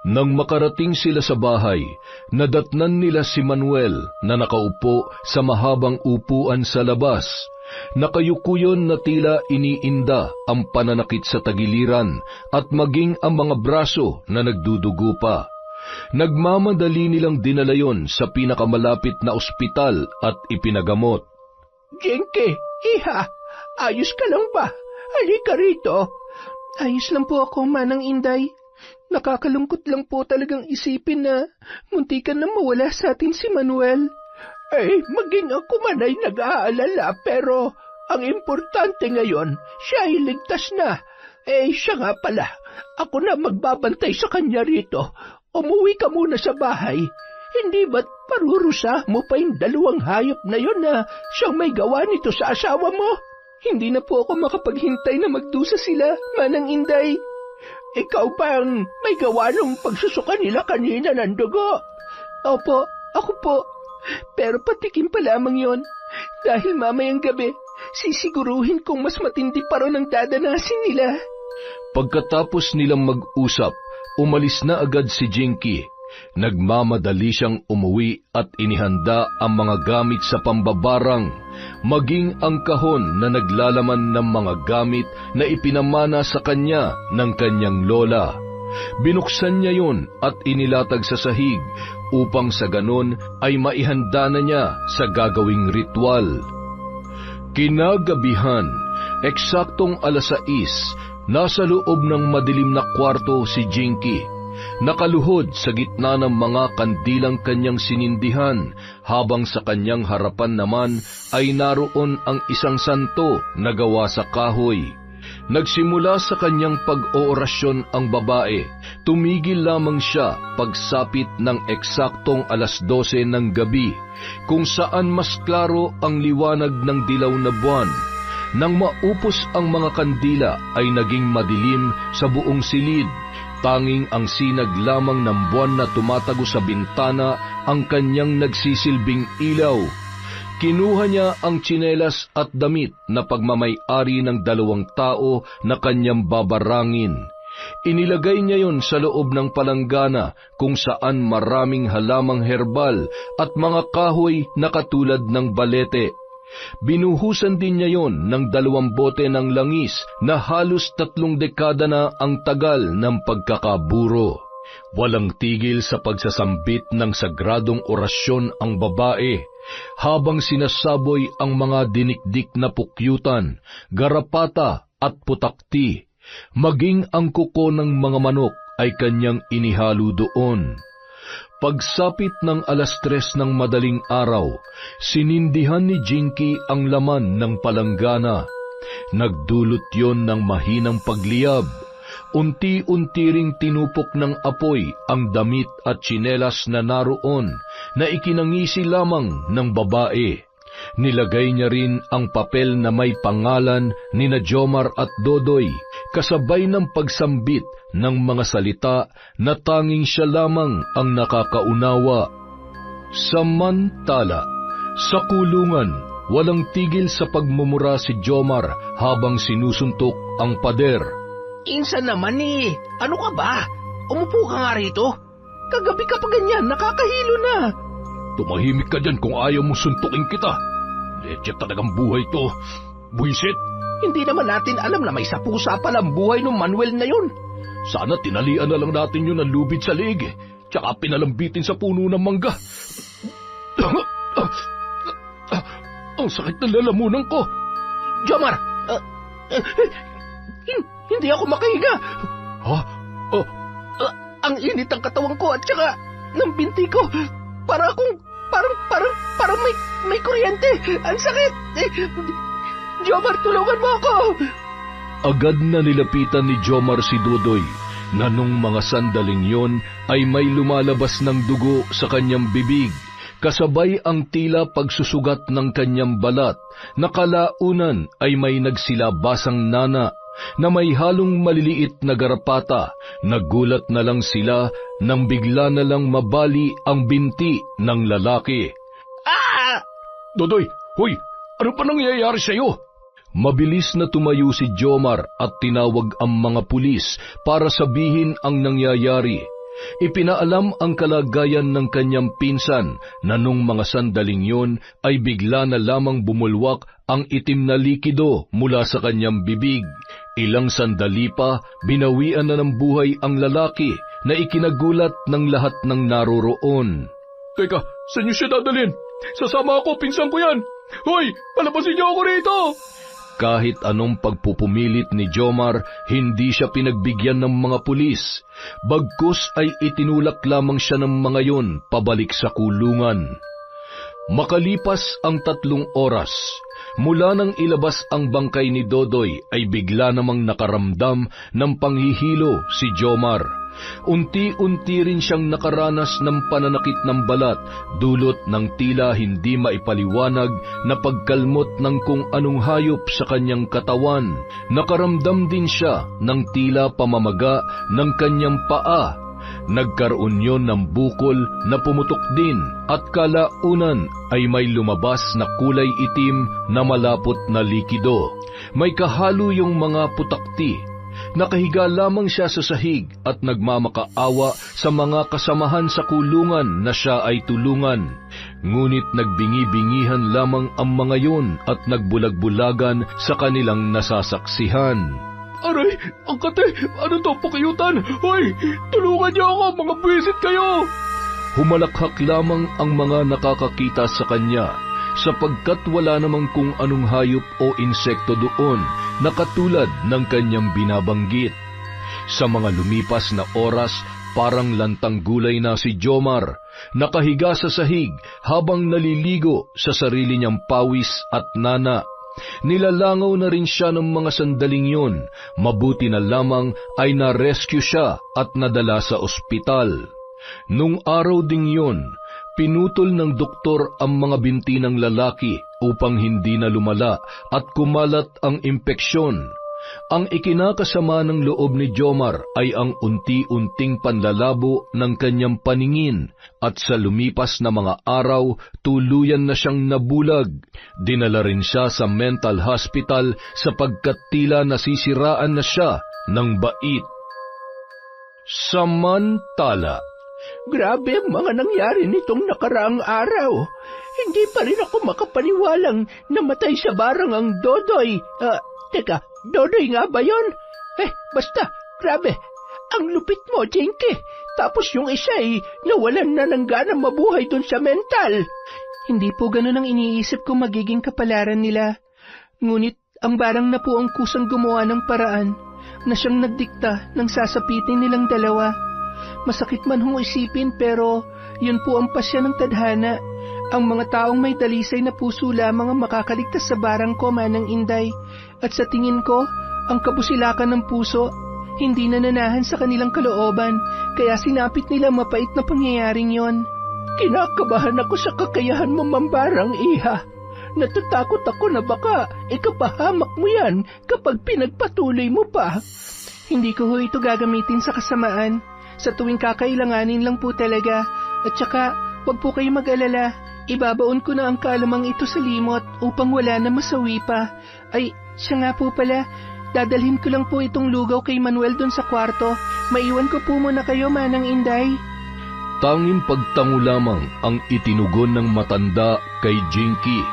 Nang makarating sila sa bahay, nadatnan nila si Manuel na nakaupo sa mahabang upuan sa labas. Nakayukuyon na tila iniinda ang pananakit sa tagiliran at maging ang mga braso na nagdudugo pa. Nagmamadali nilang dinala yon sa pinakamalapit na ospital at ipinagamot. Jinky, iha, ayos ka lang ba? Halika rito. Ayos lang po ako, Manang Inday. Nakakalungkot lang po talagang isipin na muntikan na mawala sa atin si Manuel. Maging ako man ay nag-aalala, pero ang importante ngayon, siya ay ligtas na. Siya nga pala, ako na magbabantay sa kanya rito. Umuwi ka muna sa bahay. Hindi ba't parurusa mo pa yung 2 hayop na yon na siyang may gawa nito sa asawa mo? Hindi na po ako makapaghintay na magdusa sila, Manang Inday. Ikaw ba ang may gawa ng pagsusuka nila kanina ng dugo? Opo, ako po. Pero patikim pa lamang yon. Dahil mamayang gabi, sisiguruhin kong mas matindi pa rin ang dadanasin nila. Pagkatapos nilang mag-usap, umalis na agad si Jinky. Nagmamadali siyang umuwi at inihanda ang mga gamit sa pambabarang, maging ang kahon na naglalaman ng mga gamit na ipinamana sa kanya ng kanyang lola. Binuksan niya yun at inilatag sa sahig upang sa ganon ay maihanda na niya sa gagawing ritual. Kinagabihan, eksaktong 6:00, nasa loob ng madilim na kwarto si Jinky. Nakaluhod sa gitna ng mga kandilang kanyang sinindihan, habang sa kanyang harapan naman ay naroon ang isang santo na gawa sa kahoy. Nagsimula sa kanyang pag-oorasyon ang babae. Tumigil lamang siya pagsapit ng eksaktong 12:00 ng gabi, kung saan mas klaro ang liwanag ng dilaw na buwan. Nang maupos ang mga kandila ay naging madilim sa buong silid. Tanging ang sinag lamang ng buwan na tumatago sa bintana ang kanyang nagsisilbing ilaw. Kinuha niya ang tsinelas at damit na pagmamay-ari ng 2 tao na kanyang babarangin. Inilagay niya yon sa loob ng palanggana kung saan maraming halamang herbal at mga kahoy na katulad ng balete. Binuhusan din niya yon ng 2 bote ng langis na halos 3 dekada na ang tagal ng pagkakaburo. Walang tigil sa pagsasambit ng sagradong orasyon ang babae, habang sinasaboy ang mga dinikdik na pukyutan, garapata at putakti, maging ang kuko ng mga manok ay kanyang inihalo doon. Pagsapit ng 3:00 ng madaling araw, sinindihan ni Jinky ang laman ng palanggana. Nagdulot yon ng mahinang pagliyab. Unti-unti ring tinupok ng apoy ang damit at tsinelas na naroon, na ikinangisi lamang ng babae. Nilagay niya rin ang papel na may pangalan ni na Jomar at Dodoy, kasabay ng pagsambit ng mga salita na tanging siya lamang ang nakakaunawa. Samantala, sa kulungan, walang tigil sa pagmumura si Jomar habang sinusuntok ang pader. Insan naman eh. Ano ka ba? Umupo ka nga rito. Kagabi ka pa ganyan, nakakahilo na. Tumahimik ka dyan kung ayaw mo suntukin kita. Leche talagang buhay to. Buisit. Hindi naman natin alam na may sapusa palang buhay ng Manuel na yun. Sana tinalian na lang natin yun ng lubid sa leeg, tsaka pinalambitin sa puno ng mangga. Ang sakit ng lalamunan ko. Jomar! Hindi ako makahinga. Ha? Ang init ng katawan ko at saka ng binti ko. Parang may kuryente. Ang sakit. Jomar, tulungan mo ako. Agad na nilapitan ni Jomar si Dodoy na nung mga sandaling yon ay may lumalabas ng dugo sa kanyang bibig, kasabay ang tila pagsusugat ng kanyang balat na kalaunan ay may nagsilabasang nana na may halong maliliit na garapata. Nagulat na lang sila nang bigla na lang mabali ang binti ng lalaki. Ah! Dodoy, hoy, ano pa nangyayari sa'yo? Mabilis na tumayo si Jomar at tinawag ang mga pulis para sabihin ang nangyayari. Ipinaalam ang kalagayan ng kanyang pinsan na nung mga sandaling yon ay bigla na lamang bumulwak ang itim na likido mula sa kanyang bibig. Ilang sandali pa, binawian na ng buhay ang lalaki na ikinagulat ng lahat ng naroroon. Teka, saan niyo siya dadalhin? Sasama ako, pinsan ko yan! Hoy, palabasin niyo ako rito! Kahit anong pagpupumilit ni Jomar, hindi siya pinagbigyan ng mga pulis. Bagkus ay itinulak lamang siya ng mga yon pabalik sa kulungan. Makalipas ang 3 oras, mula nang ilabas ang bangkay ni Dodoy ay bigla namang nakaramdam ng panghihilo si Jomar. Unti-unti rin siyang nakaranas ng pananakit ng balat, dulot ng tila hindi maipaliwanag na pagkalmot ng kung anong hayop sa kanyang katawan. Nakaramdam din siya ng tila pamamaga ng kanyang paa. Nagkaroon yon ng bukol na pumutok din at kalaunan ay may lumabas na kulay itim na malapot na likido. May kahalo yung mga putakti. Nakahiga lamang siya sa sahig at nagmamakaawa sa mga kasamahan sa kulungan na siya ay tulungan. Ngunit nagbingi-bingihan lamang ang mga yon at nagbulag-bulagan sa kanilang nasasaksihan. Aray, ang kate, ano to, pakiyutan? Hoy, tulungan niyo ako, mga buwisit kayo! Humalakhak lamang ang mga nakakakita sa kanya, sapagkat wala namang kung anong hayop o insekto doon na katulad ng kanyang binabanggit. Sa mga lumipas na oras, parang lantang gulay na si Jomar, nakahiga sa sahig habang naliligo sa sarili niyang pawis at nana. Nilalangaw na rin siya ng mga sandaling yon, mabuti na lamang ay na-rescue siya at nadala sa ospital. Nung araw ding yon, pinutol ng doktor ang mga binti ng lalaki upang hindi na lumala at kumalat ang impeksyon. Ang ikinakasama ng loob ni Jomar ay ang unti-unting panlalabo ng kanyang paningin at sa lumipas na mga araw, tuluyan na siyang nabulag. Dinala rin siya sa mental hospital sapagkat tila nasisiraan na siya ng bait. Samantala, grabe ang mga nangyari nitong nakaraang araw. Hindi pa rin ako makapaniwalang namatay sa barang ang Dodoy. Teka, Dodoy nga ba yun? Basta, grabe. Ang lupit mo, Jinky. Tapos yung isa ay nawalan na ng gana mabuhay dun sa mental. Hindi po ganun ang iniisip ko magiging kapalaran nila. Ngunit ang barang na po ang kusang gumawa ng paraan na siyang nagdikta ng sasapitin nilang dalawa. Masakit man hong isipin pero yun po ang pasya ng tadhana. Ang mga taong may dalisay na puso lamang ang makakaligtas sa barang ko, Manang Inday. At sa tingin ko, ang kabusilakan ng puso, hindi nananahan sa kanilang kalooban, kaya sinapit nila mapait na pangyayaring yon. Kinakabahan ako sa kakayahan mo, Mambarang Iha. natatakot ako na baka ikapahamak mo yan kapag pinagpatuloy mo pa. Hindi ko ho ito gagamitin sa kasamaan. Sa tuwing kakailanganin lang po talaga. At saka, wag po kayo mag-alala. Ibabaon ko na ang kalamang ito sa limot upang wala na masawi pa. Ay, siya nga po pala. Dadalhin ko lang po itong lugaw kay Manuel dun sa kwarto. Maiwan ko po muna kayo, Manang Inday. Tanging pagtango lamang ang itinugon ng matanda kay Jinky,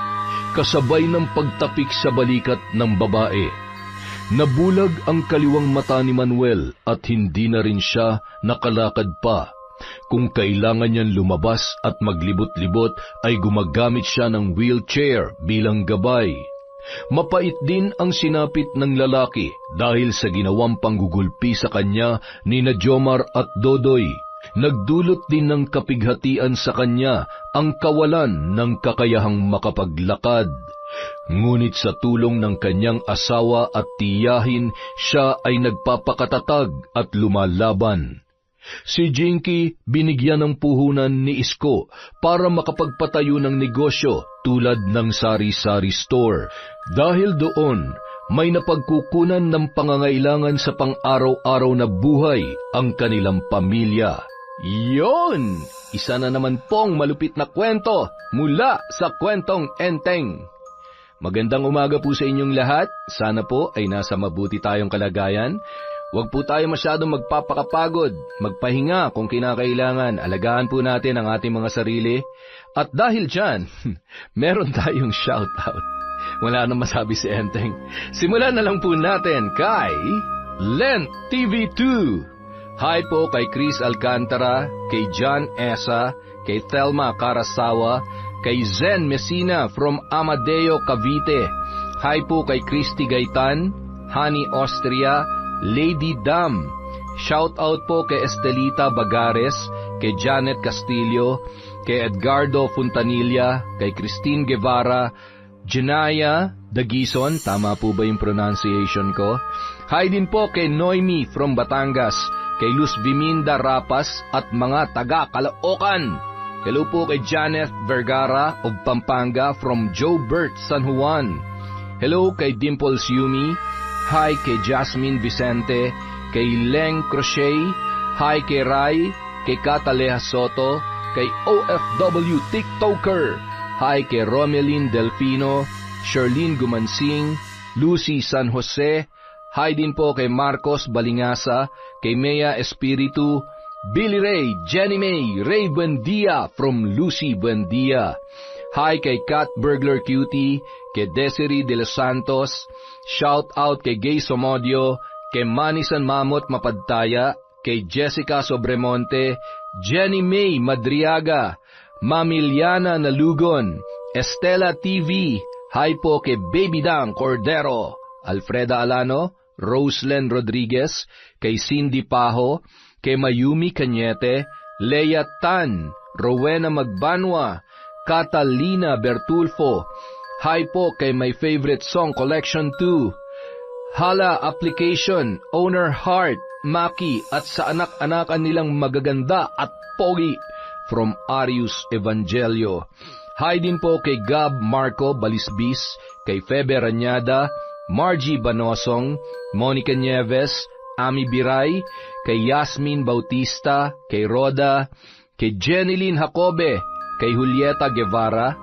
kasabay ng pagtapik sa balikat ng babae. Nabulag ang kaliwang mata ni Manuel at hindi na rin siya nakalakad pa. Kung kailangan niyang lumabas at maglibot-libot ay gumagamit siya ng wheelchair bilang gabay. Mapait din ang sinapit ng lalaki dahil sa ginawang panggugulpi sa kanya ni na Jomar at Dodoy. Nagdulot din ng kapighatian sa kanya ang kawalan ng kakayahang makapaglakad. Ngunit sa tulong ng kanyang asawa at tiyahin, siya ay nagpapakatatag at lumalaban. Si Jinky binigyan ng puhunan ni Isko para makapagpatayo ng negosyo tulad ng sari-sari store. Dahil doon, may napagkukunan ng pangangailangan sa pang-araw-araw na buhay ang kanilang pamilya. Yon! Isa na naman pong malupit na kwento mula sa Kwentong Enteng. Magandang umaga po sa inyong lahat. Sana po ay nasa mabuti tayong kalagayan. Huwag po tayo masyadong magpapakapagod. Magpahinga kung kinakailangan. Alagaan po natin ang ating mga sarili. At dahil dyan, meron tayong shoutout. Wala nang masabi si Enteng. Simulan na lang po natin kay Lent TV2. Hi po kay Chris Alcantara, kay John Esa, kay Thelma Carasawa, kay Zen Messina from Amadeo, Cavite. Hi po kay Christy Gaitan, Honey Austria, Lady Dam. Shout out po kay Estelita Bagares, kay Janet Castillo, kay Edgardo Fontanilla, kay Christine Guevara, Janaya Dagison, tama po ba yung pronunciation ko? Hi din po kay Noemi from Batangas, kay Luz Biminda Rapas at mga taga-Caloocan. Hello po kay Janet Vergara of Pampanga from Jobert, San Juan. Hello kay Dimples Yumi. Hi kay Jasmine Vicente, kay Leng Crochet. Hi kay Rai, kay Cataleja Soto, kay OFW TikToker. Hi kay Romelyn Delfino, Sherlyn Gumansing, Lucy San Jose. Hi din po kay Marcos Balingasa, kay Mea Espiritu, Billy Ray, Jenny May, Ray Buendia from Lucy Buendia. Hi kay Cat Burglar Cutie, kay Desiree De Los Santos. Shout out kay Gay Somodio, kay Manisan Mamot Mapadtaya, kay Jessica Sobremonte, Jenny May Madriaga, Mamiliana Nalugon, Estela TV. Hi po kay Baby Dang Cordero, Alfreda Alano, Roslen Rodriguez, kay Cindy Paho, kay Mayumi Cañete, Leia Tan, Rowena Magbanwa, Catalina Bertulfo. Hi po kay My Favorite Song Collection 2, Hala Application, Owner Heart, Maki at sa anak-anakan nilang magaganda at pogi from Arius Evangelio. Hi din po kay Gab Marco Balisbis, kay Febe Ranyada, Margie Banosong, Monica Nieves, Ami Biray, kay Yasmin Bautista, kay Roda, kay Jeneline Jacobe, kay Julieta Guevara,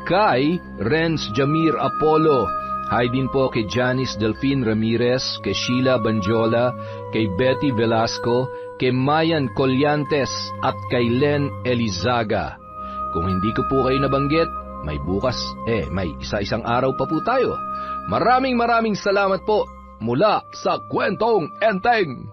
kay Renz Jamir Apollo. Hi din po kay Janice Delphine Ramirez, kay Sheila Banjola, kay Betty Velasco, kay Mayan Colyantes at kay Len Elizaga. Kung hindi ko po kayo nabanggit, may bukas, may isa-isang araw pa po tayo. Maraming salamat po mula sa Kwentong Enteng.